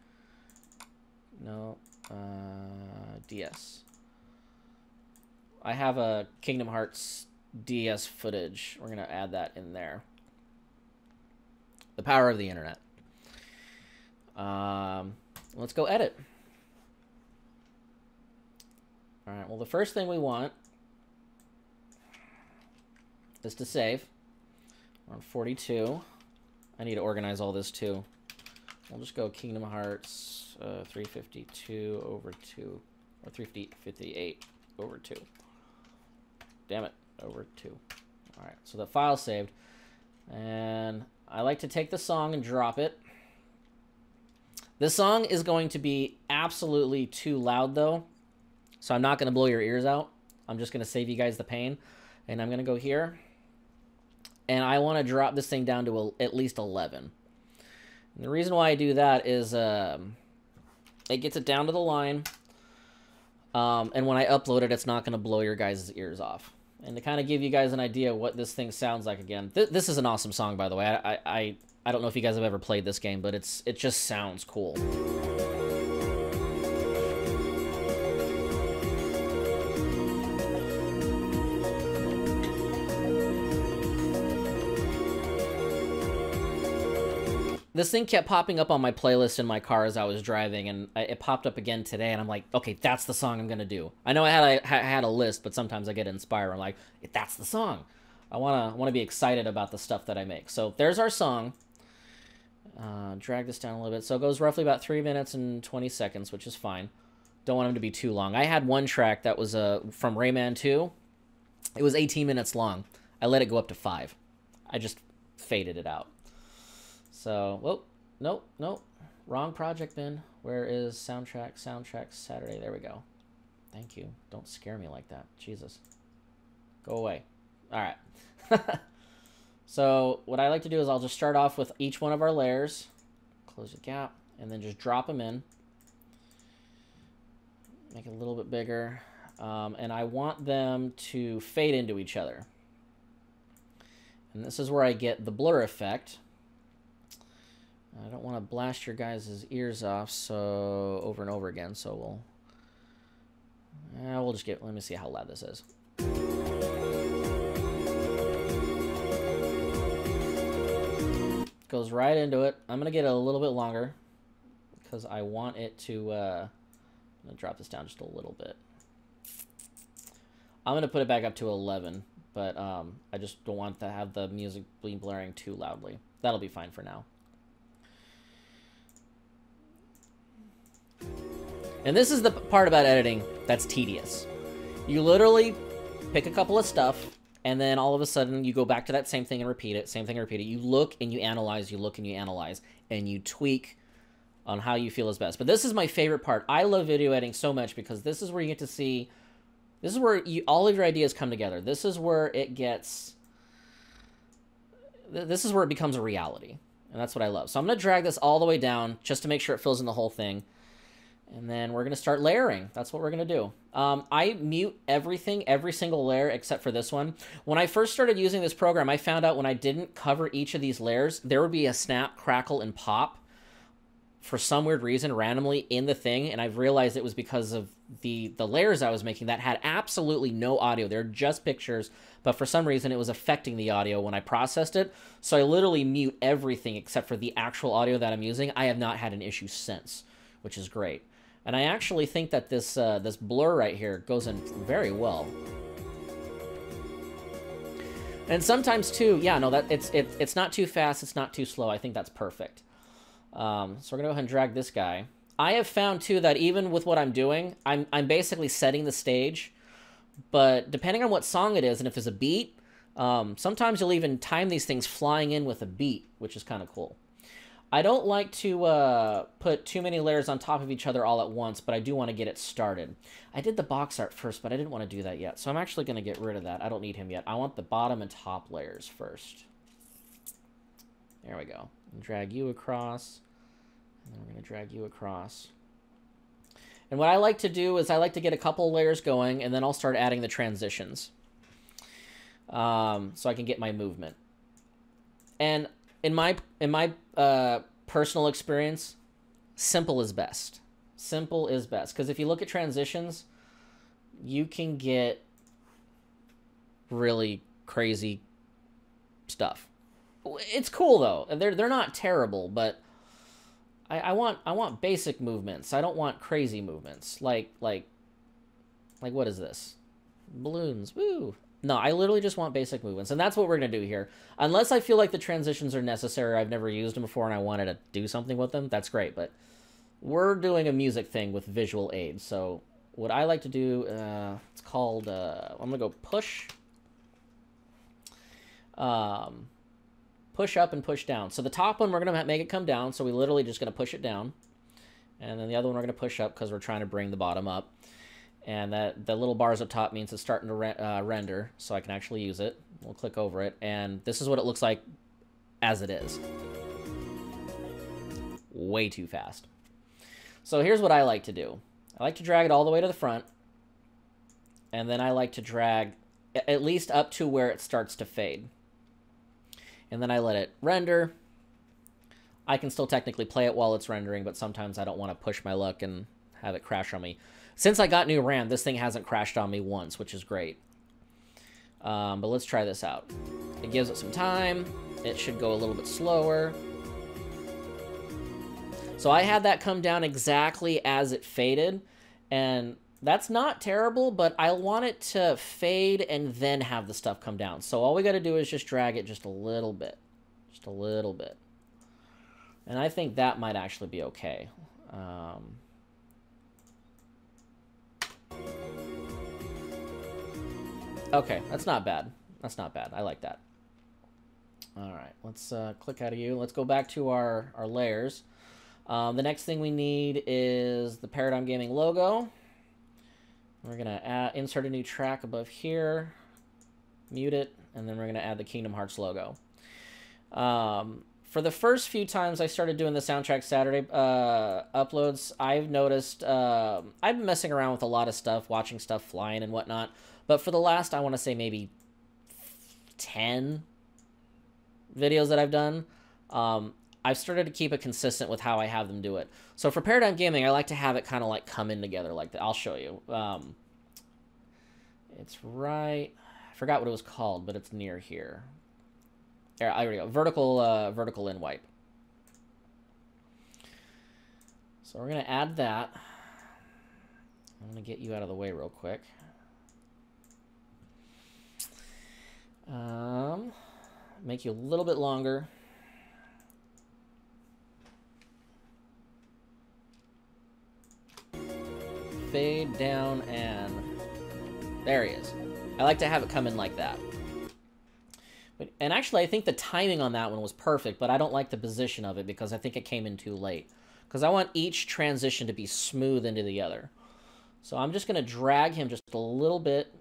No, DS. I have a Kingdom Hearts DS footage. We're going to add that in there. The power of the internet. Let's go edit. All right, well, the first thing we want is to save. We're on 42. I need to organize all this too. We'll just go Kingdom Hearts 352 over 2, or 358 over 2. Damn it, over 2. All right, so the file's saved. And I like to take the song and drop it. This song is going to be absolutely too loud, though, so I'm not going to blow your ears out. I'm just going to save you guys the pain. And I'm going to go here. And I want to drop this thing down to at least 11. And the reason why I do that is it gets it down to the line. And when I upload it, it's not going to blow your guys' ears off. And to kind of give you guys an idea what this thing sounds like again. This is an awesome song, by the way. I don't know if you guys have ever played this game, but it just sounds cool. This thing kept popping up on my playlist in my car as I was driving, and it popped up again today, and I'm like, okay, that's the song I'm going to do. I know I had a list, but sometimes I get inspired. I'm like, that's the song. I want to be excited about the stuff that I make. So there's our song. Drag this down a little bit. So it goes roughly about 3 minutes and 20 seconds, which is fine. Don't want them to be too long. I had one track that was from Rayman 2. It was 18 minutes long. I let it go up to 5. I just faded it out. So, whoop, Nope, nope. Wrong project bin. Where is soundtrack? Soundtrack Saturday. There we go. Thank you. Don't scare me like that. Jesus. Go away. All right. So what I like to do is I'll just start off with each one of our layers. Close the gap. And then just drop them in. Make it a little bit bigger. And I want them to fade into each other. And this is where I get the blur effect. I don't want to blast your guys' ears off so over and over again, so we'll just let me see how loud this is. Goes right into it. I'm going to get it a little bit longer because I want it to, I'm going to drop this down just a little bit. I'm going to put it back up to 11, but I just don't want to have the music blaring too loudly. That'll be fine for now. And this is the part about editing that's tedious. You literally pick a couple of stuff, and then all of a sudden you go back to that same thing and repeat it, same thing and repeat it. You look and you analyze, you look and you analyze, and you tweak on how you feel is best. But this is my favorite part. I love video editing so much because this is where you get to see, this is where all of your ideas come together. This is where it gets, this is where it becomes a reality. And that's what I love. So I'm going to drag this all the way down just to make sure it fills in the whole thing. And then we're going to start layering. That's what we're going to do. I mute everything, every single layer except for this one. When I first started using this program, I found out when I didn't cover each of these layers, there would be a snap, crackle, and pop for some weird reason randomly in the thing. And I've realized it was because of the layers I was making that had absolutely no audio. They're just pictures, but for some reason it was affecting the audio when I processed it. So I literally mute everything except for the actual audio that I'm using. I have not had an issue since, which is great. And I actually think that this this blur right here goes in very well. And sometimes too, yeah, no, that it's not too fast, it's not too slow. I think that's perfect. So we're gonna go ahead and drag this guy. I have found too that even with what I'm doing, I'm basically setting the stage. But depending on what song it is, and if there's a beat, sometimes you'll even time these things flying in with a beat, which is kind of cool. I don't like to put too many layers on top of each other all at once, but I do want to get it started. I did the box art first, but I didn't want to do that yet, so I'm actually going to get rid of that. I don't need him yet. I want the bottom and top layers first. There we go. Drag you across, and then we're going to drag you across. And what I like to do is I like to get a couple layers going, and then I'll start adding the transitions, so I can get my movement. And in my personal experience, simple is best. Simple is best. Because if you look at transitions, you can get really crazy stuff. It's cool though. They're not terrible, but I want basic movements. I don't want crazy movements. Like what is this? Balloons. Woo. No, I literally just want basic movements, and that's what we're going to do here. Unless I feel like the transitions are necessary, I've never used them before, and I wanted to do something with them, that's great, but we're doing a music thing with visual aids, so what I like to do, it's called, I'm going to go push up and push down. So the top one, we're going to make it come down, so we literally just going to push it down, and then the other one we're going to push up because we're trying to bring the bottom up. And that the little bars up top means it's starting to render, so I can actually use it. We'll click over it, and this is what it looks like as it is. Way too fast. So here's what I like to do. I like to drag it all the way to the front, and then I like to drag at least up to where it starts to fade. And then I let it render. I can still technically play it while it's rendering, but sometimes I don't want to push my luck and have it crash on me. Since I got new RAM, this thing hasn't crashed on me once, which is great. But let's try this out. It gives it some time. It should go a little bit slower. So I had that come down exactly as it faded, and that's not terrible, but I want it to fade and then have the stuff come down. So all we got to do is just drag it just a little bit. Just a little bit. And I think that might actually be okay. Okay, that's not bad. That's not bad. I like that. All right, let's click out of you. Let's go back to our layers. The next thing we need is the Paradigm Gaming logo. We're going to insert a new track above here, mute it, and then we're going to add the Kingdom Hearts logo. For the first few times I started doing the Soundtrack Saturday uploads, I've noticed I've been messing around with a lot of stuff, watching stuff flying and whatnot. But for the last, I want to say maybe 10 videos that I've done, I've started to keep it consistent with how I have them do it. So for Paradigm Gaming, I like to have it kind of like come in together like that. I'll show you. It's right... I forgot what it was called, but it's near here. There we go. Vertical in wipe. So we're going to add that. I'm going to get you out of the way real quick. Make you a little bit longer. Fade down, and there he is. I like to have it come in like that. And actually, I think the timing on that one was perfect, but I don't like the position of it because I think it came in too late. Because I want each transition to be smooth into the other. So I'm just going to drag him just a little bit.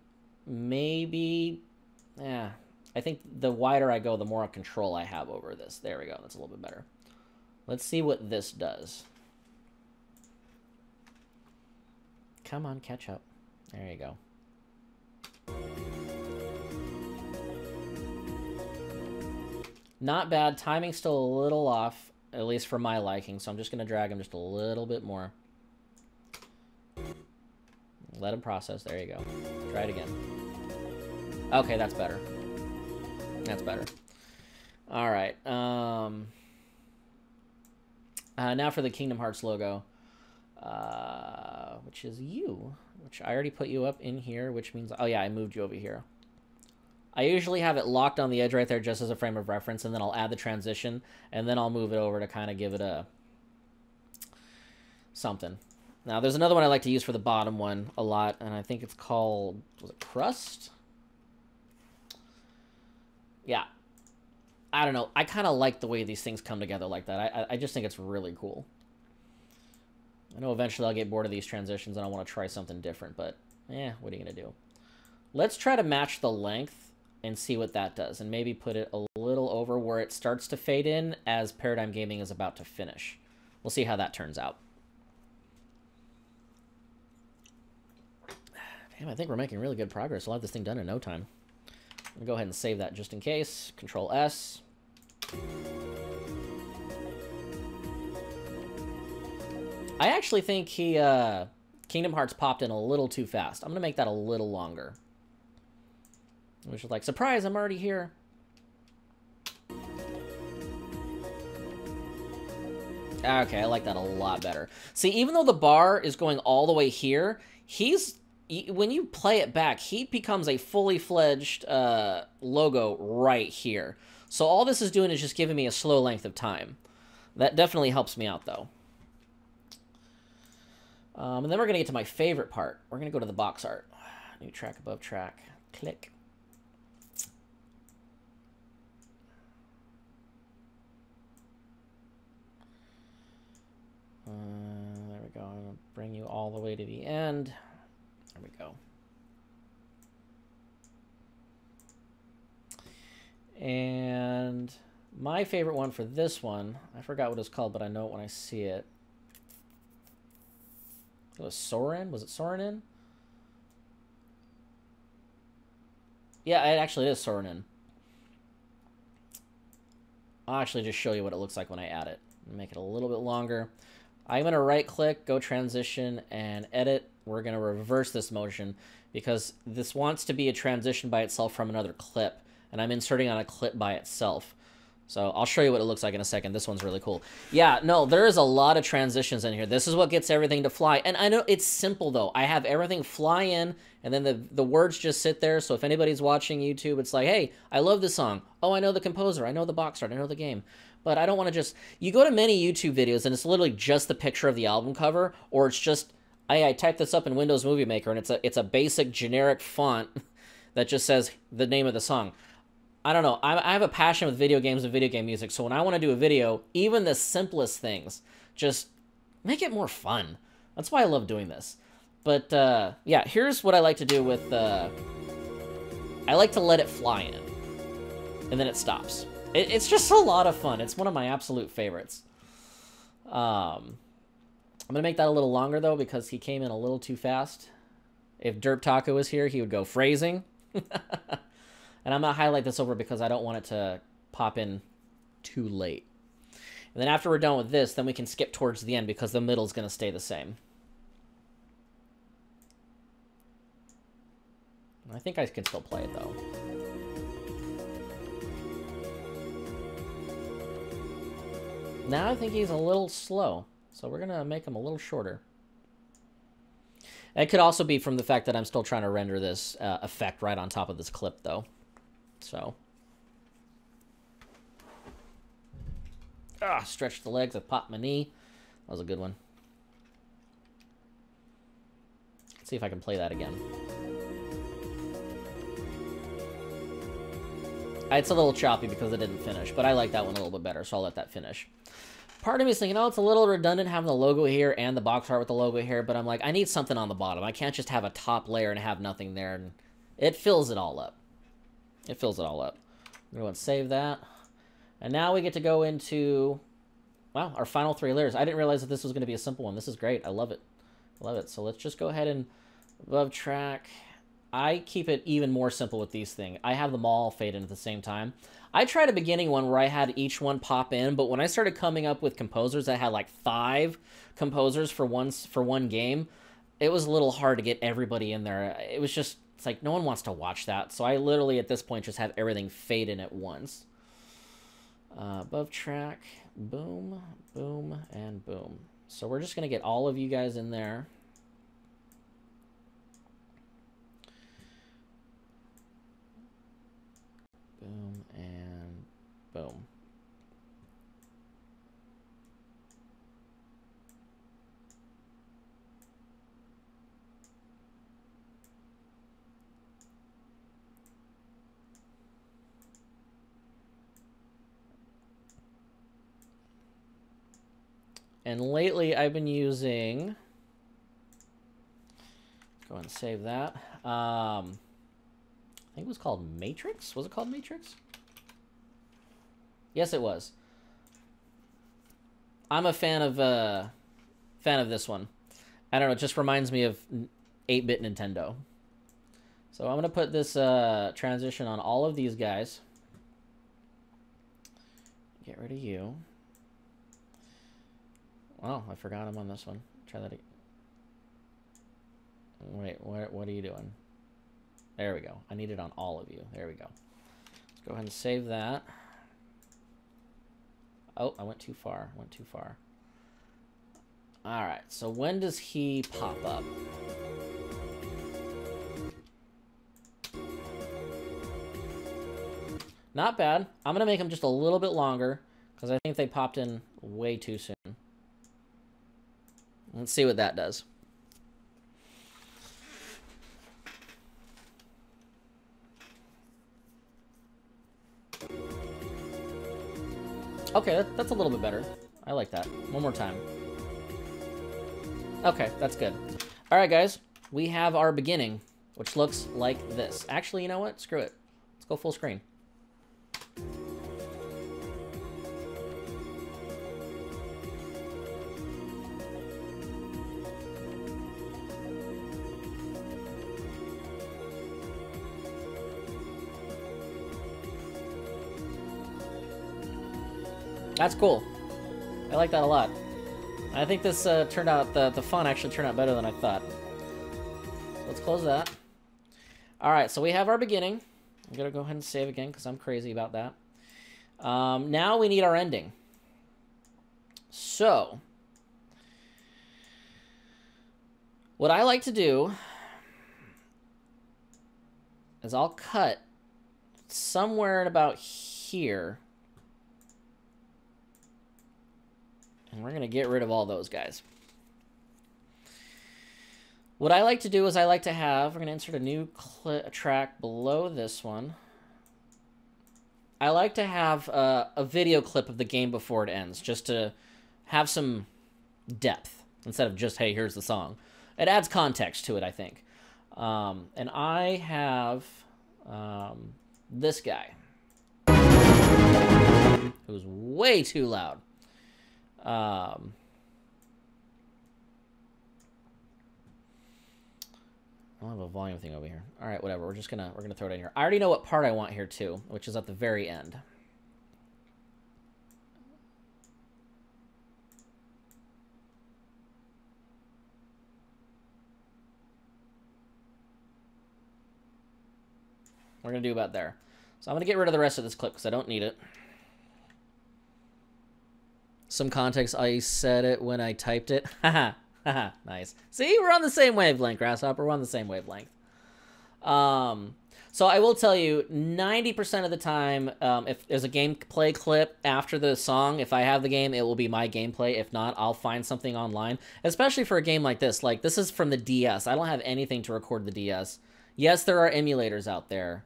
Maybe, yeah. I think the wider I go, the more control I have over this. There we go. That's a little bit better. Let's see what this does. Come on, catch up. There you go. Not bad. Timing's still a little off, at least for my liking, so I'm just going to drag him just a little bit more. Let him process. There you go. Try it again. Okay, that's better. That's better. All right. Now for the Kingdom Hearts logo, which is you, which I already put you up in here, which means... Oh, yeah, I moved you over here. I usually have it locked on the edge right there just as a frame of reference, and then I'll add the transition, and then I'll move it over to kind of give it a something. Now, there's another one I like to use for the bottom one a lot, and I think it's called, was it Crust? Yeah. I don't know. I kind of like the way these things come together like that. I just think it's really cool. I know eventually I'll get bored of these transitions and I want to try something different, but what are you going to do? Let's try to match the length and see what that does, and maybe put it a little over where it starts to fade in as Paradigm Gaming is about to finish. We'll see how that turns out. Damn, I think we're making really good progress. We'll have this thing done in no time. I'm going to go ahead and save that just in case. Control S. I actually think Kingdom Hearts popped in a little too fast. I'm going to make that a little longer. Which is like, surprise, I'm already here. Okay, I like that a lot better. See, even though the bar is going all the way here, when you play it back, he becomes a fully fledged logo right here. So all this is doing is just giving me a slow length of time. That definitely helps me out, though. And then we're going to get to my favorite part. We're going to go to the box art. New track above track. Click. There we go. I'm going to bring you all the way to the end. There we go. And my favorite one for this one, I forgot what it's called, but I know it when I see it. It was Soren? Was it Sorenin? Yeah, it actually is Sorenin. I'll actually just show you what it looks like when I add it. Make it a little bit longer. I'm going to right-click, go transition, and edit. We're going to reverse this motion because this wants to be a transition by itself from another clip, and I'm inserting on a clip by itself. So I'll show you what it looks like in a second. This one's really cool. Yeah, no, there is a lot of transitions in here. This is what gets everything to fly. And I know it's simple, though. I have everything fly in, and then the words just sit there. So if anybody's watching YouTube, it's like, hey, I love this song. Oh, I know the composer. I know the box art. I know the game. But I don't want to just... You go to many YouTube videos, and it's literally just the picture of the album cover, or it's just... I type this up in Windows Movie Maker, and it's a basic generic font that just says the name of the song. I don't know. I have a passion with video games and video game music. So when I want to do a video, even the simplest things, just make it more fun. That's why I love doing this. But yeah, here's what I like to do with... I like to let it fly in. And then it stops. It's just a lot of fun. It's one of my absolute favorites. I'm going to make that a little longer, though, because he came in a little too fast. If Derp Taco was here, he would go phrasing. And I'm going to highlight this over because I don't want it to pop in too late. And then after we're done with this, then we can skip towards the end because the middle is going to stay the same. I think I can still play it, though. Now I think he's a little slow, so we're going to make him a little shorter. It could also be from the fact that I'm still trying to render this effect right on top of this clip, though. So. Stretch the legs. I popped my knee. That was a good one. Let's see if I can play that again. It's a little choppy because it didn't finish, but I like that one a little bit better, so I'll let that finish. Part of me is thinking, oh, it's a little redundant having the logo here and the box art with the logo here, but I'm like, I need something on the bottom. I can't just have a top layer and have nothing there, and it fills it all up. It fills it all up. I'm going to save that. And now we get to go into, wow, our final 3 layers. I didn't realize that this was going to be a simple one. This is great. I love it. I love it. So let's just go ahead and above track. I keep it even more simple with these things. I have them all fade in at the same time. I tried a beginning one where I had each one pop in, but when I started coming up with composers that had like 5 composers for one game, it was a little hard to get everybody in there. It was just, it's like no one wants to watch that. So I literally at this point just have everything fade in at once. Above track, boom, boom, and boom. So we're just going to get all of you guys in there. Boom and boom. And lately I've been using, go ahead and save that. I think it was called Matrix. Was it called Matrix? Yes, it was. I'm a fan of this one. I don't know. It just reminds me of 8-bit Nintendo. So I'm gonna put this transition on all of these guys. Get rid of you. Oh, I forgot I'm on this one. Try that again. Wait, what are you doing? There we go. I need it on all of you. There we go. Let's go ahead and save that. Oh, I went too far. Went too far. All right. So when does he pop up? Not bad. I'm going to make them just a little bit longer because I think they popped in way too soon. Let's see what that does. Okay, that's a little bit better. I like that. One more time. Okay, that's good. All right, guys. We have our beginning, which looks like this. Actually, you know what? Screw it. Let's go full screen. That's cool. I like that a lot. I think this turned out, the font actually turned out better than I thought. So let's close that. All right, so we have our beginning. I'm going to go ahead and save again because I'm crazy about that. Now we need our ending. So, what I like to do is I'll cut somewhere at about here. And we're going to get rid of all those guys. What I like to do is I like to have, we're going to insert a new track below this one. I like to have a video clip of the game before it ends, just to have some depth instead of just, hey, here's the song. It adds context to it, I think. And I have this guy, who's way too loud. I don't have a volume thing over here. All right, whatever. We're gonna throw it in here. I already know what part I want here too, which is at the very end. We're gonna do about there. So I'm gonna get rid of the rest of this clip because I don't need it. Some context, I said it when I typed it. Haha. Haha. Nice. See, we're on the same wavelength, Grasshopper. We're on the same wavelength. So I will tell you, 90% of the time, if there's a gameplay clip after the song, if I have the game, it will be my gameplay. If not, I'll find something online, especially for a game like this. Like, this is from the DS. I don't have anything to record the DS. Yes, there are emulators out there.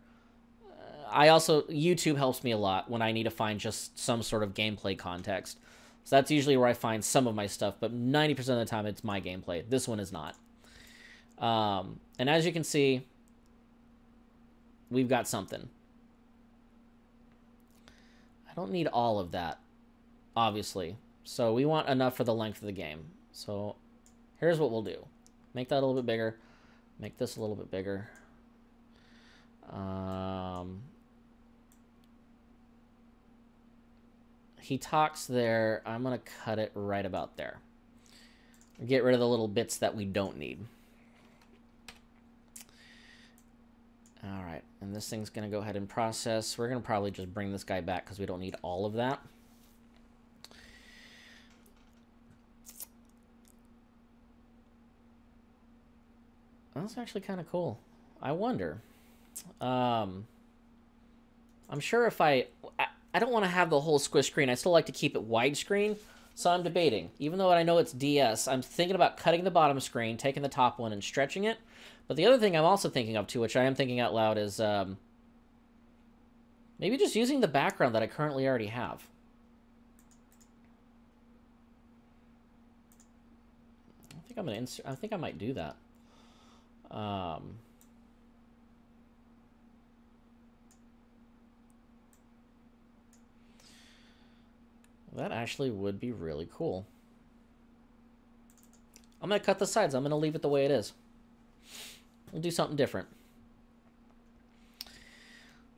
YouTube helps me a lot when I need to find just some sort of gameplay context. So that's usually where I find some of my stuff, but 90% of the time it's my gameplay. This one is not. And as you can see, we've got something. I don't need all of that, obviously. So we want enough for the length of the game. So here's what we'll do. Make that a little bit bigger. Make this a little bit bigger. He talks there. I'm going to cut it right about there. Get rid of the little bits that we don't need. All right, and this thing's going to go ahead and process. We're going to probably just bring this guy back because we don't need all of that. That's actually kind of cool. I wonder. I'm sure if I don't want to have the whole squish screen. I still like to keep it widescreen, so I'm debating. Even though I know it's DS, I'm thinking about cutting the bottom screen, taking the top one, and stretching it. But the other thing I'm also thinking of, too, which I am thinking out loud, is maybe just using the background that I currently already have. I think I might do that. That actually would be really cool. I'm going to cut the sides. I'm going to leave it the way it is. We'll do something different.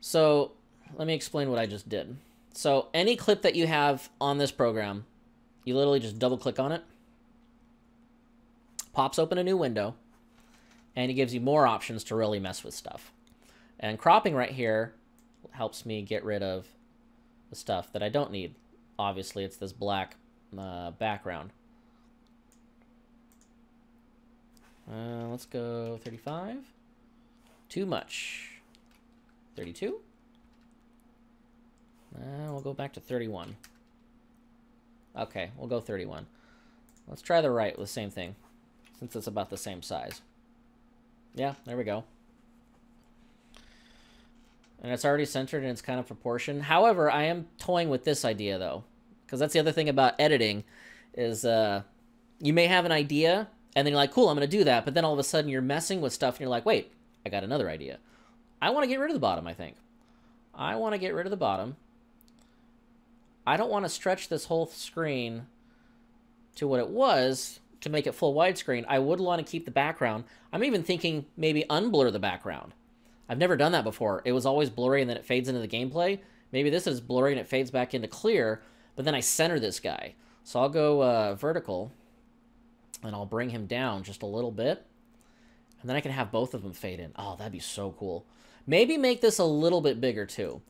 So, let me explain what I just did. So, any clip that you have on this program, you literally just double-click on it. Pops open a new window. And it gives you more options to really mess with stuff. And cropping right here helps me get rid of the stuff that I don't need. Obviously, it's this black background. Let's go 35. Too much. 32. We'll go back to 31. Okay, we'll go 31. Let's try the right with the same thing, since it's about the same size. Yeah, there we go. And it's already centered and it's kind of proportioned. However, I am toying with this idea, though. Because that's the other thing about editing is you may have an idea, and then you're like, cool, I'm going to do that. But then all of a sudden you're messing with stuff, and you're like, wait, I got another idea. I want to get rid of the bottom, I think. I want to get rid of the bottom. I don't want to stretch this whole screen to what it was to make it full widescreen. I would want to keep the background. I'm even thinking maybe unblur the background. I've never done that before. It was always blurry and then it fades into the gameplay. Maybe this is blurry and it fades back into clear, but then I center this guy. So I'll go vertical, and I'll bring him down just a little bit, and then I can have both of them fade in. Oh, that'd be so cool. Maybe make this a little bit bigger, too.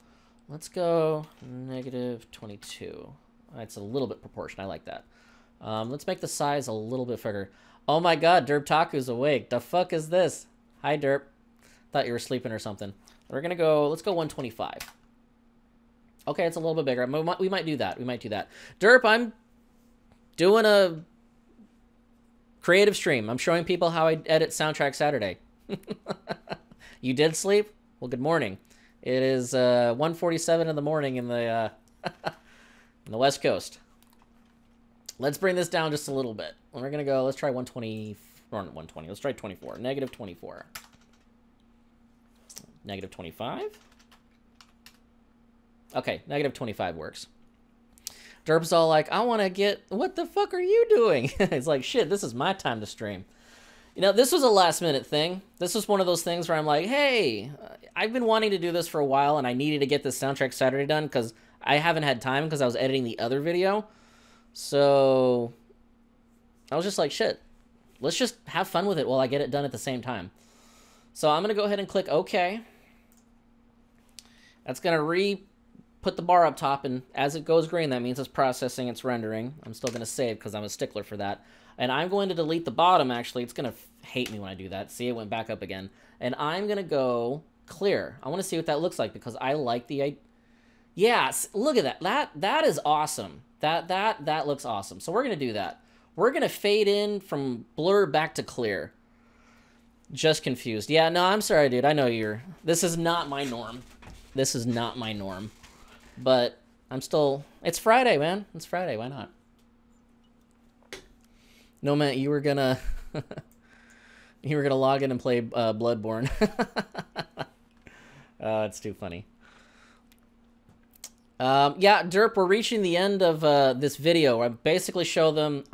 Let's go -22. It's a little bit proportion. I like that. Let's make the size a little bit bigger. Oh my god, Derp Taku's awake. The fuck is this? Hi, Derp. Thought you were sleeping or something. We're gonna go, let's go 125. Okay, it's a little bit bigger. We might do that. We might do that. Derp, I'm doing a creative stream. I'm showing people how I edit Soundtrack Saturday. You did sleep? Well, good morning. It is 1:47 in the morning in the in the West Coast. Let's bring this down just a little bit. We're gonna go. Let's try 120 or 120. Let's try 24. Negative 24. Negative 25. Okay, negative 25 works. Derp's all like, I want to get. What the fuck are you doing? It's like, shit. This is my time to stream. You know, this was a last minute thing. This was one of those things where I'm like, hey, I've been wanting to do this for a while, and I needed to get this soundtrack Saturday done because I haven't had time because I was editing the other video. So I was just like, shit, let's just have fun with it while I get it done at the same time. So I'm going to go ahead and click OK. That's going to put the bar up top, and as it goes green, that means it's processing, it's rendering. I'm still going to save because I'm a stickler for that. And I'm going to delete the bottom, actually. It's going to hate me when I do that. See, it went back up again. And I'm going to go clear. I want to see what that looks like because I like the... Yeah, look at that. That is awesome. That looks awesome. So we're going to do that. We're going to fade in from blur back to clear. Just confused. Yeah, no, I'm sorry, dude. I know you're... This is not my norm. This is not my norm. But I'm still... It's Friday, man. It's Friday. Why not? No, man, you were gonna... you were gonna log in and play Bloodborne. Oh, it's too funny. Yeah, Derp, we're reaching the end of this video. I basically show them...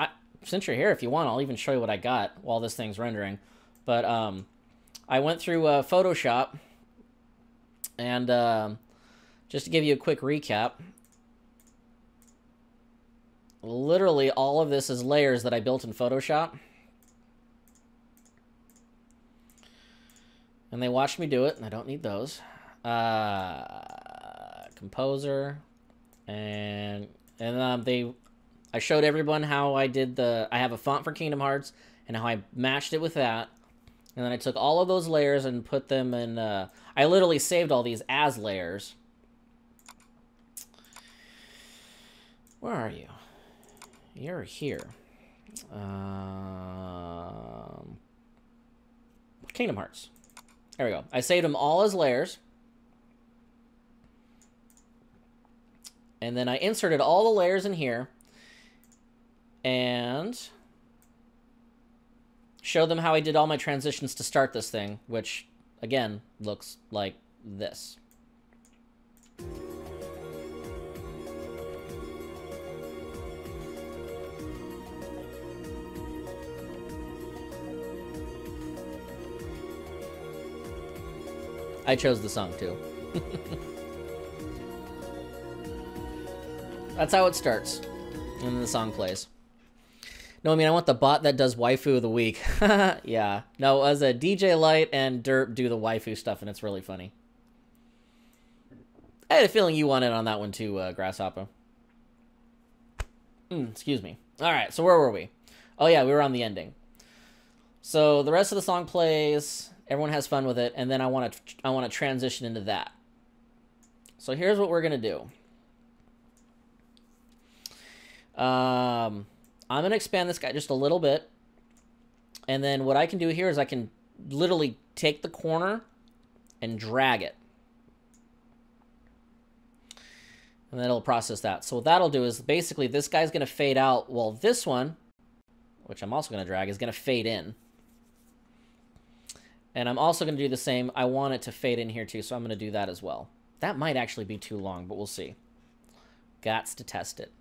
since you're here, if you want, I'll even show you what I got while this thing's rendering. But I went through Photoshop, and just to give you a quick recap, literally all of this is layers that I built in Photoshop. And they watched me do it, and I don't need those. Composer, and I showed everyone how I did I have a font for Kingdom Hearts, and how I matched it with that. And then I took all of those layers and put them in, I literally saved all these as layers. Where are you? You're here. Kingdom Hearts. There we go. I saved them all as layers. And then I inserted all the layers in here. And showed them how I did all my transitions to start this thing, which, again, looks like this. I chose the song, too. That's how it starts. And then the song plays. No, I mean, I want the bot that does waifu of the week. Yeah. No, as a DJ Light and Derp do the waifu stuff, and it's really funny. I had a feeling you wanted on that one, too, Grasshopper. Excuse me. All right, so where were we? Oh, yeah, we were on the ending. So the rest of the song plays... Everyone has fun with it, and then I want to transition into that. So here's what we're gonna do. I'm gonna expand this guy just a little bit, and then what I can do here is I can literally take the corner and drag it, and then it'll process that. So what that'll do is basically this guy's gonna fade out, while this one, which I'm also gonna drag, is gonna fade in. And I'm also going to do the same. I want it to fade in here too, so I'm going to do that as well. That might actually be too long, but we'll see. Gots to test it.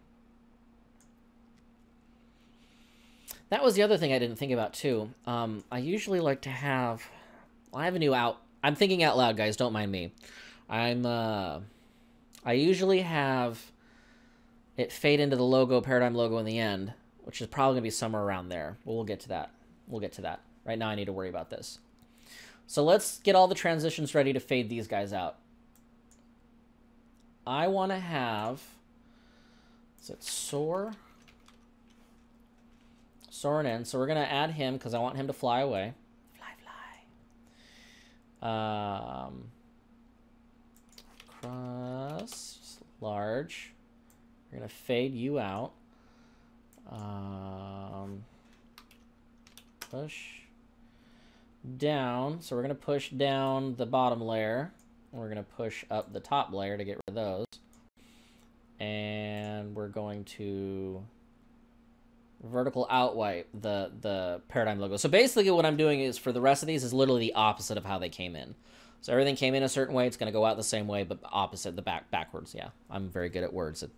That was the other thing I didn't think about too. I usually like to have... Well, I have a new out... I'm thinking out loud, guys. Don't mind me. I usually have it fade into the logo, Paradigm logo in the end, which is probably going to be somewhere around there. But we'll get to that. We'll get to that. Right now I need to worry about this. So let's get all the transitions ready to fade these guys out. I want to have... Is it Soar? Soaring in. So we're going to add him because I want him to fly away. Fly. Cross. Large. We're going to fade you out. Push down. So we're going to push down the bottom layer. We're going to push up the top layer to get rid of those. And we're going to vertical outwipe the paradigm logo. So basically what I'm doing is for the rest of these is literally the opposite of how they came in. So everything came in a certain way. It's going to go out the same way, but opposite, backwards. Yeah, I'm very good at words at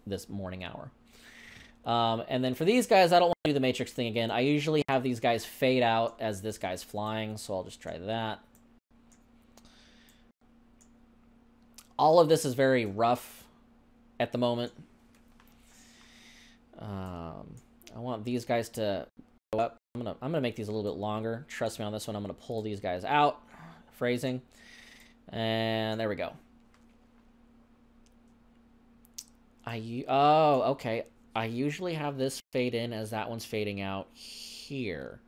this morning hour. And then for these guys, I don't want to do the matrix thing again. I usually have these guys fade out as this guy's flying, so I'll just try that. All of this is very rough at the moment. I want these guys to go up. I'm gonna make these a little bit longer. Trust me on this one. I'm gonna pull these guys out. Phrasing. And there we go. Oh, okay. I usually have this fade in as that one's fading out here.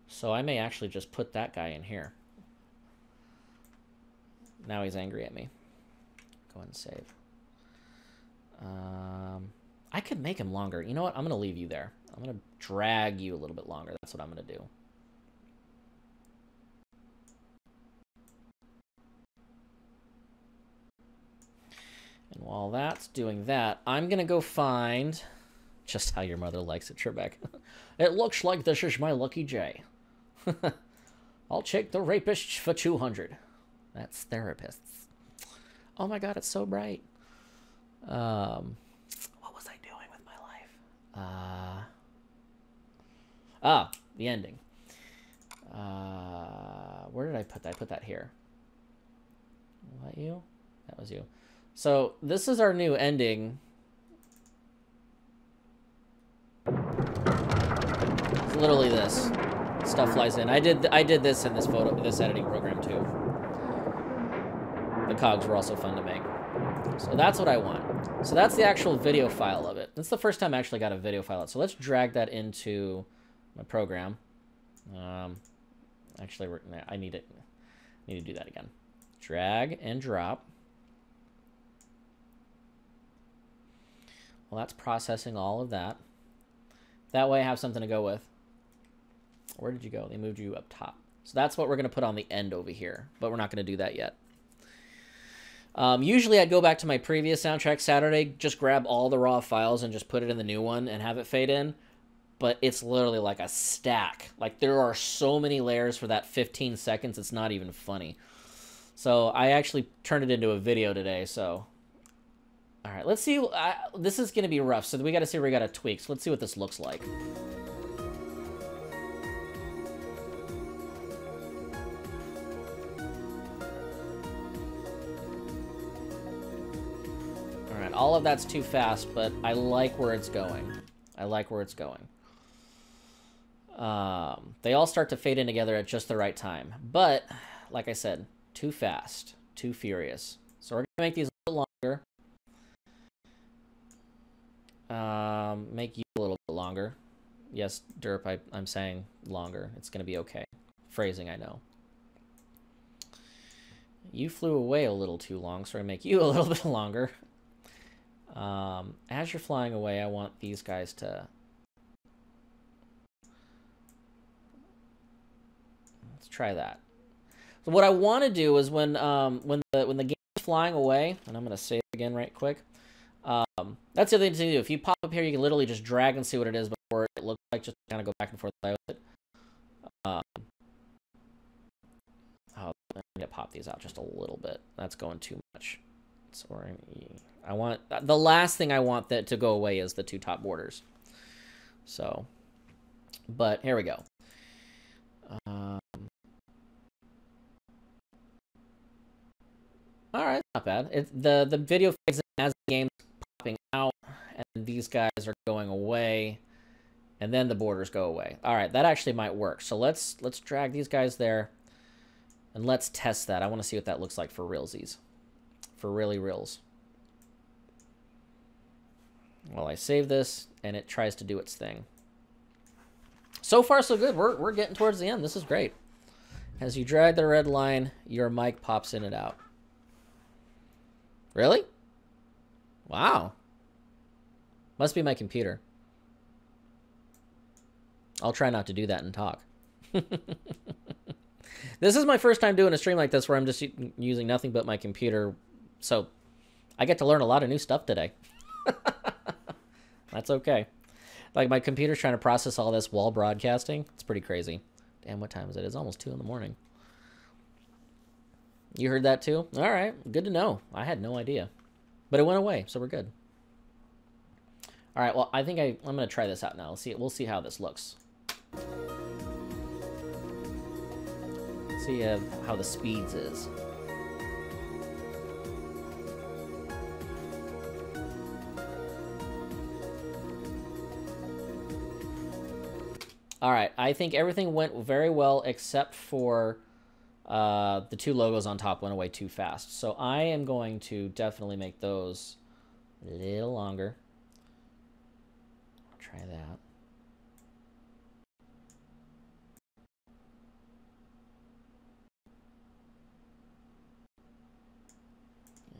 So I may actually just put that guy in here. Now he's angry at me. Go ahead and save. I could make him longer. You know what? I'm going to leave you there. I'm going to drag you a little bit longer. That's what I'm going to do. And while that's doing that, I'm going to go find just how your mother likes it, Trebek. It looks like this is my lucky J. I'll take the rapist for 200. That's therapists. Oh my God, it's so bright. What was I doing with my life? The ending. Where did I put that? I put that here. Was that you? That was you. So this is our new ending. It's literally this. Stuff flies in. I did this in this editing program too. The cogs were also fun to make. So that's what I want. So that's the actual video file of it. That's the first time I actually got a video file out. So let's drag that into my program. Actually, I need to do that again. Drag and drop. Well, that's processing all of that. That way I have something to go with. Where did you go? They moved you up top. So that's what we're going to put on the end over here, but we're not going to do that yet. Usually I'd go back to my previous soundtrack Saturday, just grab all the raw files and just put it in the new one and have it fade in. But it's literally like a stack. Like there are so many layers for that 15 seconds, it's not even funny. So I actually turned it into a video today, so... All right, let's see. This is going to be rough, so we got to see where we got to tweak. So let's see what this looks like. All right, all of that's too fast, but I like where it's going. I like where it's going. They all start to fade in together at just the right time. But, like I said, too fast, too furious. So we're going to make these a little longer. Make you a little bit longer. Yes, Derp, I'm saying longer. It's going to be okay. Phrasing, I know. You flew away a little too long, so I make you a little bit longer. As you're flying away, I want these guys to... Let's try that. So what I want to do is when the game is flying away, and I'm going to save again right quick. That's the other thing to do. If you pop up here, you can literally just drag and see what it is before it looks like. Just kind of go back and forth with it. I'm gonna pop these out just a little bit. That's going too much. So I want the last thing I want that to go away is the two top borders. So, but here we go. All right, not bad. The video fades in as the game's popping out, and these guys are going away, and then the borders go away. All right, that actually might work. So let's drag these guys there, and let's test that. I want to see what that looks like for realsies, for really reals. Well, I save this, and it tries to do its thing. So far, so good. We're getting towards the end. This is great. As you drag the red line, your mic pops in and out. Really? Wow. Must be my computer. I'll try not to do that and talk. This is my first time doing a stream like this where I'm just using nothing but my computer. So I get to learn a lot of new stuff today. That's okay. Like, my computer's trying to process all this while broadcasting. It's pretty crazy. Damn, what time is it? It's almost 2 in the morning. You heard that too? All right. Good to know. I had no idea. But it went away, so we're good. All right, well, I think I'm going to try this out now. We'll see how this looks. See how the speeds is. All right, I think everything went very well except for the 2 logos on top went away too fast. So I am going to definitely make those a little longer. I'll try that.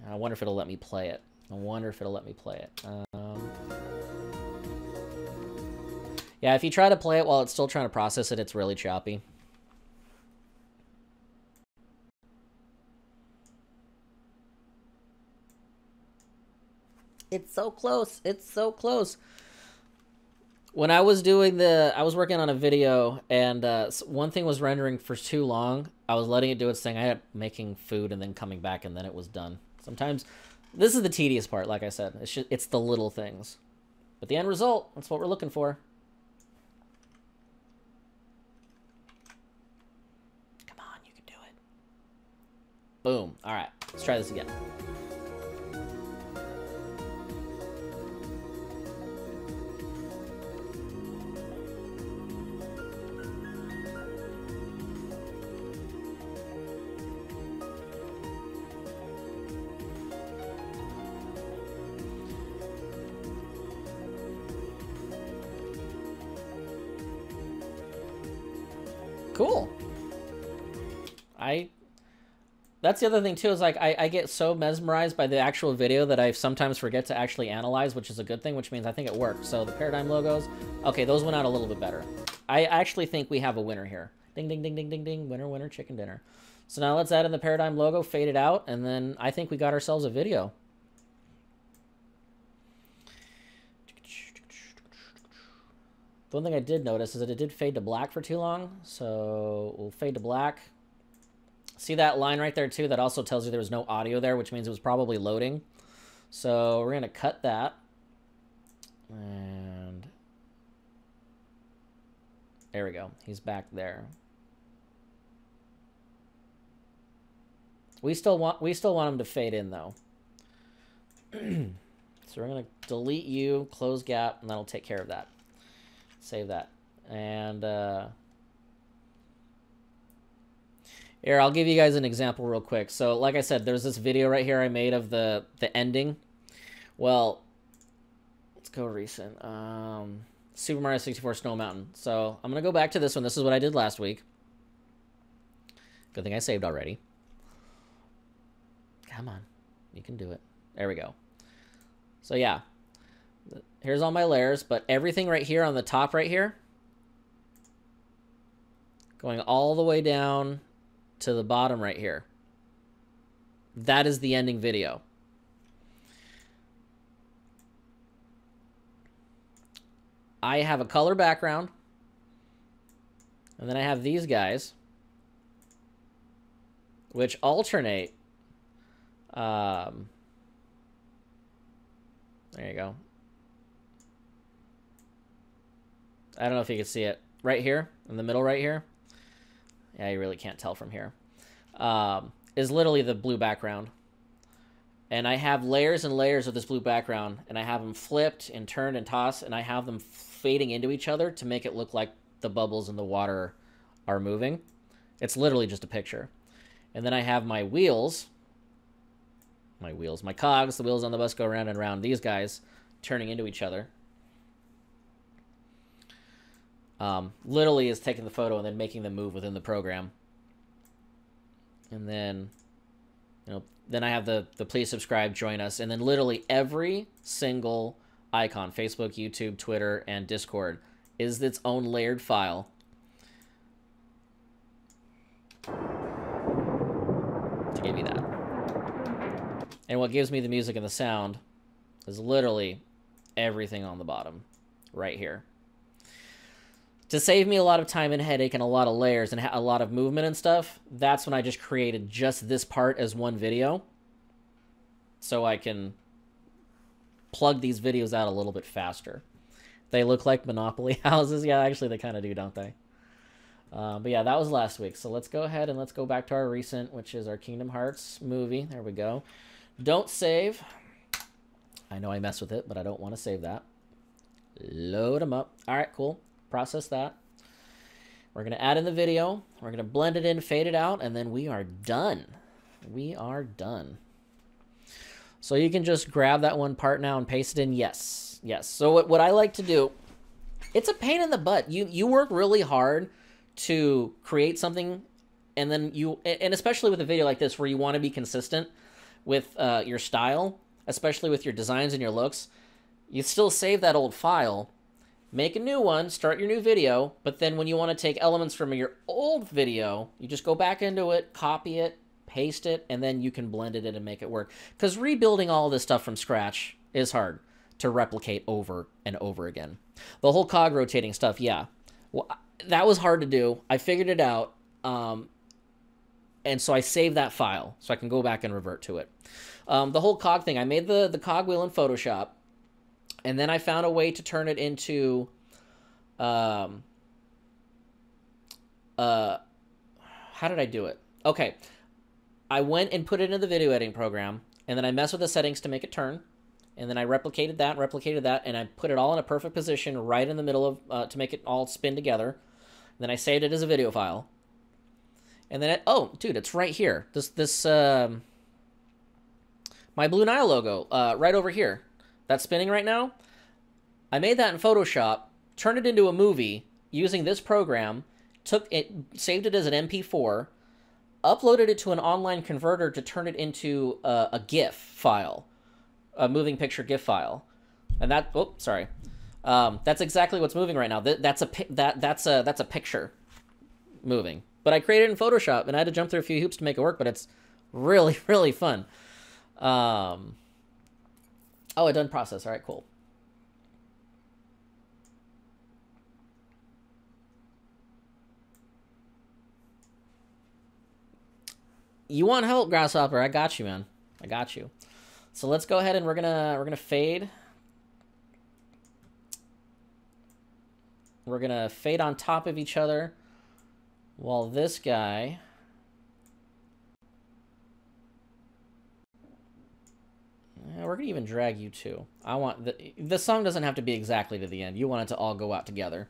I wonder if it'll let me play it. Yeah, if you try to play it while it's still trying to process it, it's really choppy. It's so close. It's so close. When I was doing I was working on a video, and one thing was rendering for too long. I was letting it do its thing. I had making food and then coming back, and then it was done. Sometimes, this is the tedious part, like I said. It's the little things. But the end result, that's what we're looking for. Come on, you can do it. Boom. All right, let's try this again. Cool. That's the other thing too, is like I get so mesmerized by the actual video that I sometimes forget to actually analyze, which is a good thing, which means I think it worked. So the paradigm logos, okay, those went out a little bit better. I actually think we have a winner here. Ding, ding, ding, ding, ding, ding. Winner, winner, chicken dinner. So now let's add in the paradigm logo, fade it out, and then I think we got ourselves a video. The one thing I did notice is that it did fade to black for too long, so we'll fade to black. See that line right there too? That also tells you there was no audio there, which means it was probably loading. So we're gonna cut that. And there we go. He's back there. We still want him to fade in though. So we're gonna delete you, close gap, and that'll take care of that. Save that. And here, I'll give you guys an example real quick. So like I said, there's this video right here I made of the ending. Well, let's go recent. Super Mario 64 Snow Mountain. So I'm gonna go back to this one. This is what I did last week. Good thing I saved already. Come on, you can do it. There we go. So yeah, here's all my layers, but everything right here on the top right here, going all the way down to the bottom right here. That is the ending video. I have a color background, and then I have these guys, which alternate. There you go. I don't know if you can see it. Right here, in the middle right here. Yeah, you really can't tell from here. Is literally the blue background. And I have layers and layers of this blue background, and I have them flipped and turned and tossed, and I have them fading into each other to make it look like the bubbles in the water are moving. It's literally just a picture. And then I have my wheels, my cogs, the wheels on the bus go around and around, these guys turning into each other. Literally is taking the photo and then making them move within the program. And then, you know, then I have the please subscribe, join us, and then literally every single icon, Facebook, YouTube, Twitter, and Discord, is its own layered file. give you that. And what gives me the music and the sound is literally everything on the bottom right here. To save me a lot of time and headache and a lot of layers and a lot of movement and stuff, that's when I just created just this part as one video. So I can plug these videos out a little bit faster. They look like Monopoly houses. Yeah, actually they kind of do, don't they? But yeah, that was last week. So let's go ahead and let's go back to our recent, which is our Kingdom Hearts movie. There we go. Don't save. I know I mess with it, but I don't want to save that. Load them up. All right, cool. Process that. We're going to add in the video. We're going to blend it in, fade it out, and then we are done. We are done. So you can just grab that one part now and paste it in. Yes. Yes. So what I like to do, it's a pain in the butt. You work really hard to create something, and then and especially with a video like this where you want to be consistent with your style, especially with your designs and your looks, you still save that old file, make a new one, start your new video, but then when you want to take elements from your old video, you just go back into it, copy it, paste it, and then you can blend it in and make it work. Because rebuilding all this stuff from scratch is hard to replicate over and over again. The whole cog rotating stuff, yeah. Well, that was hard to do. I figured it out, and so I saved that file so I can go back and revert to it. The whole cog thing, I made the cog wheel in Photoshop, and then I found a way to turn it into, how did I do it? Okay, I went and put it into the video editing program, and then I messed with the settings to make it turn, and then I replicated that, and I put it all in a perfect position right in the middle of, to make it all spin together. And then I saved it as a video file. And then, oh, dude, it's right here. My Blue Nile logo, right over here. That's spinning right now. I made that in Photoshop, turned it into a movie using this program, saved it as an MP4, uploaded it to an online converter to turn it into a GIF file, a moving picture GIF file. And that, oh, sorry. That's exactly what's moving right now. That's a picture moving. But I created it in Photoshop, and I had to jump through a few hoops to make it work, but it's really, really fun. Oh, it doesn't process. All right, cool. You want help, Grasshopper? I got you, man. I got you. So let's go ahead and we're gonna fade. We're gonna fade on top of each other, while this guy. We're gonna even drag you too. I want the song doesn't have to be exactly to the end. You want it to all go out together.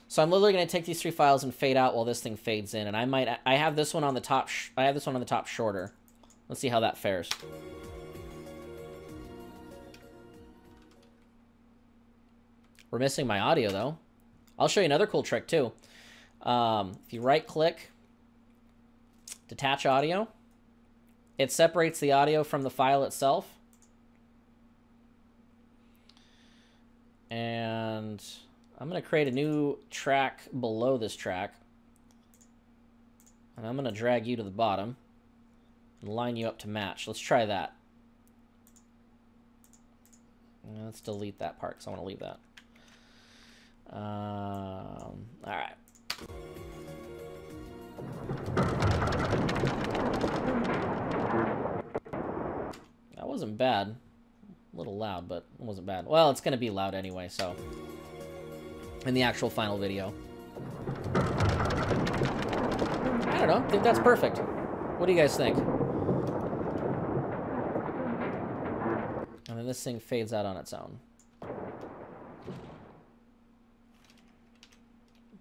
So I'm literally gonna take these three files and fade out while this thing fades in. And I have this one on the top. I have this one on the top shorter. Let's see how that fares. We're missing my audio though. I'll show you another cool trick too. If you right click, detach audio, it separates the audio from the file itself. And I'm going to create a new track below this track. And I'm going to drag you to the bottom and line you up to match. Let's try that. And let's delete that part because I want to leave that. All right. That wasn't bad. A little loud, but it wasn't bad. Well, it's going to be loud anyway, so. In the actual final video. I don't know. I think that's perfect. What do you guys think? And then this thing fades out on its own.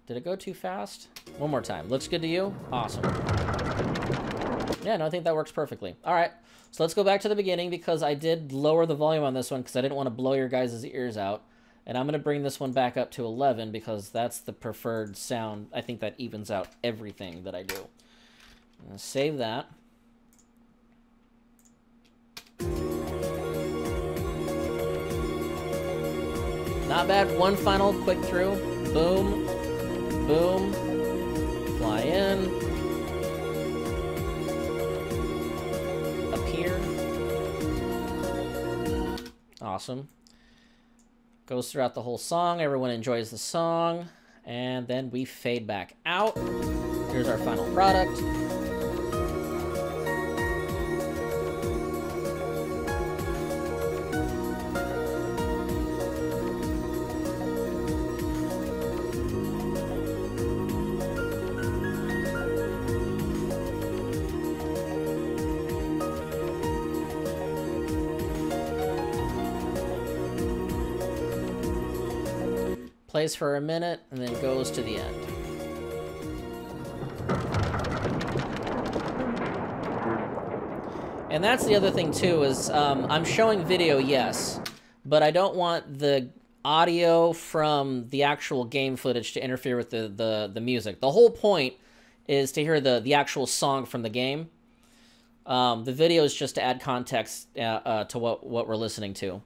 Did it go too fast? One more time. Looks good to you? Awesome. Yeah, no, I think that works perfectly. All right, so let's go back to the beginning because I did lower the volume on this one because I didn't want to blow your guys' ears out. And I'm going to bring this one back up to 11 because that's the preferred sound. I think that evens out everything that I do. I'm going to save that. Not bad. One final quick through. Boom. Boom. Fly in. Awesome. Goes throughout the whole song. Everyone enjoys the song. And then we fade back out. Here's our final product. Plays for a minute, and then goes to the end. And that's the other thing, too, is I'm showing video, yes, but I don't want the audio from the actual game footage to interfere with the music. The whole point is to hear the actual song from the game. The video is just to add context to what we're listening to.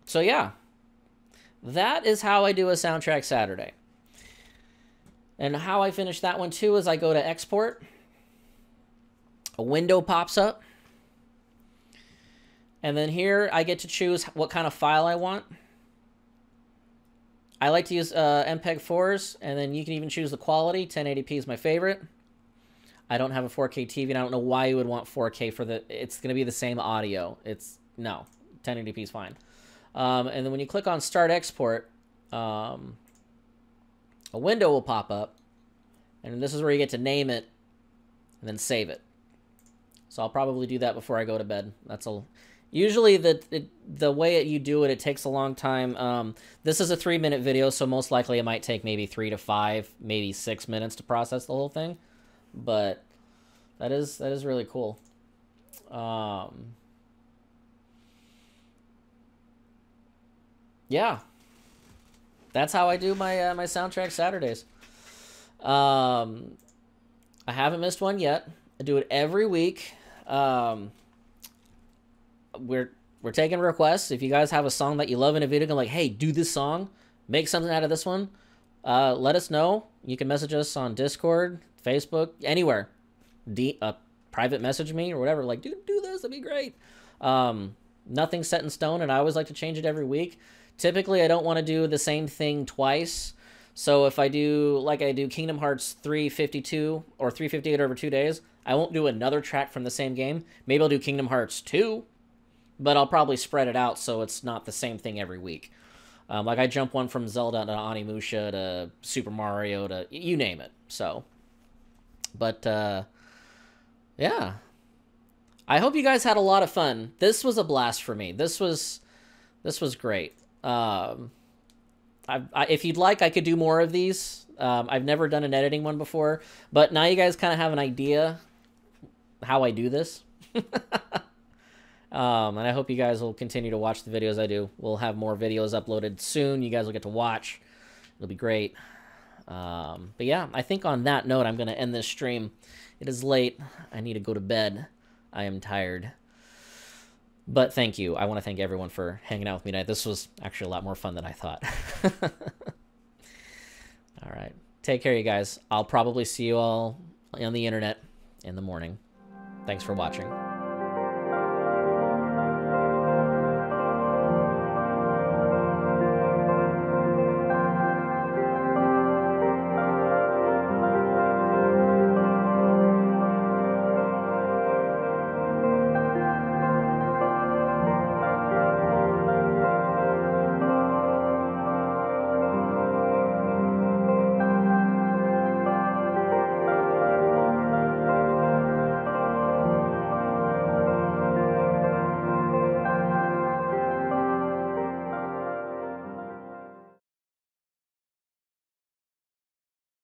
So yeah, that is how I do a Soundtrack Saturday. And how I finish that one too is I go to export. A window pops up. And then here I get to choose what kind of file I want. I like to use MPEG-4s, and then you can even choose the quality. 1080p is my favorite. I don't have a 4K TV, and I don't know why you would want 4K for the... It's going to be the same audio. No, 1080p is fine. And then when you click on Start Export, a window will pop up, and this is where you get to name it and then save it. So I'll probably do that before I go to bed. Usually the way you do it, it takes a long time. This is a 3-minute video, so most likely it might take maybe 3 to 5, maybe 6 minutes to process the whole thing. But that is really cool. Yeah, that's how I do my my Soundtrack Saturdays. I haven't missed one yet. I do it every week. We're taking requests. If you guys have a song that you love in a video, like, hey, do this song, make something out of this one, let us know. You can message us on Discord, Facebook, anywhere. Private message me or whatever. Like, dude, do this. That'd be great. Nothing's set in stone, and I always like to change it every week. Typically, I don't want to do the same thing twice. So if I do, like I do Kingdom Hearts 352 or 358 over 2 days, I won't do another track from the same game. Maybe I'll do Kingdom Hearts 2, but I'll probably spread it out so it's not the same thing every week. Like I jump one from Zelda to Onimusha to Super Mario to you name it. So, but yeah, I hope you guys had a lot of fun. This was a blast for me. This was great. If you'd like, I could do more of these. I've never done an editing one before, but now you guys kind of have an idea how I do this. And I hope you guys will continue to watch the videos I do. We'll have more videos uploaded soon. You guys will get to watch. It'll be great. But yeah, I think on that note, I'm going to end this stream. It is late. I need to go to bed. I am tired. But thank you. I want to thank everyone for hanging out with me tonight. This was actually a lot more fun than I thought. All right. Take care, you guys. I'll probably see you all on the internet in the morning. Thanks for watching.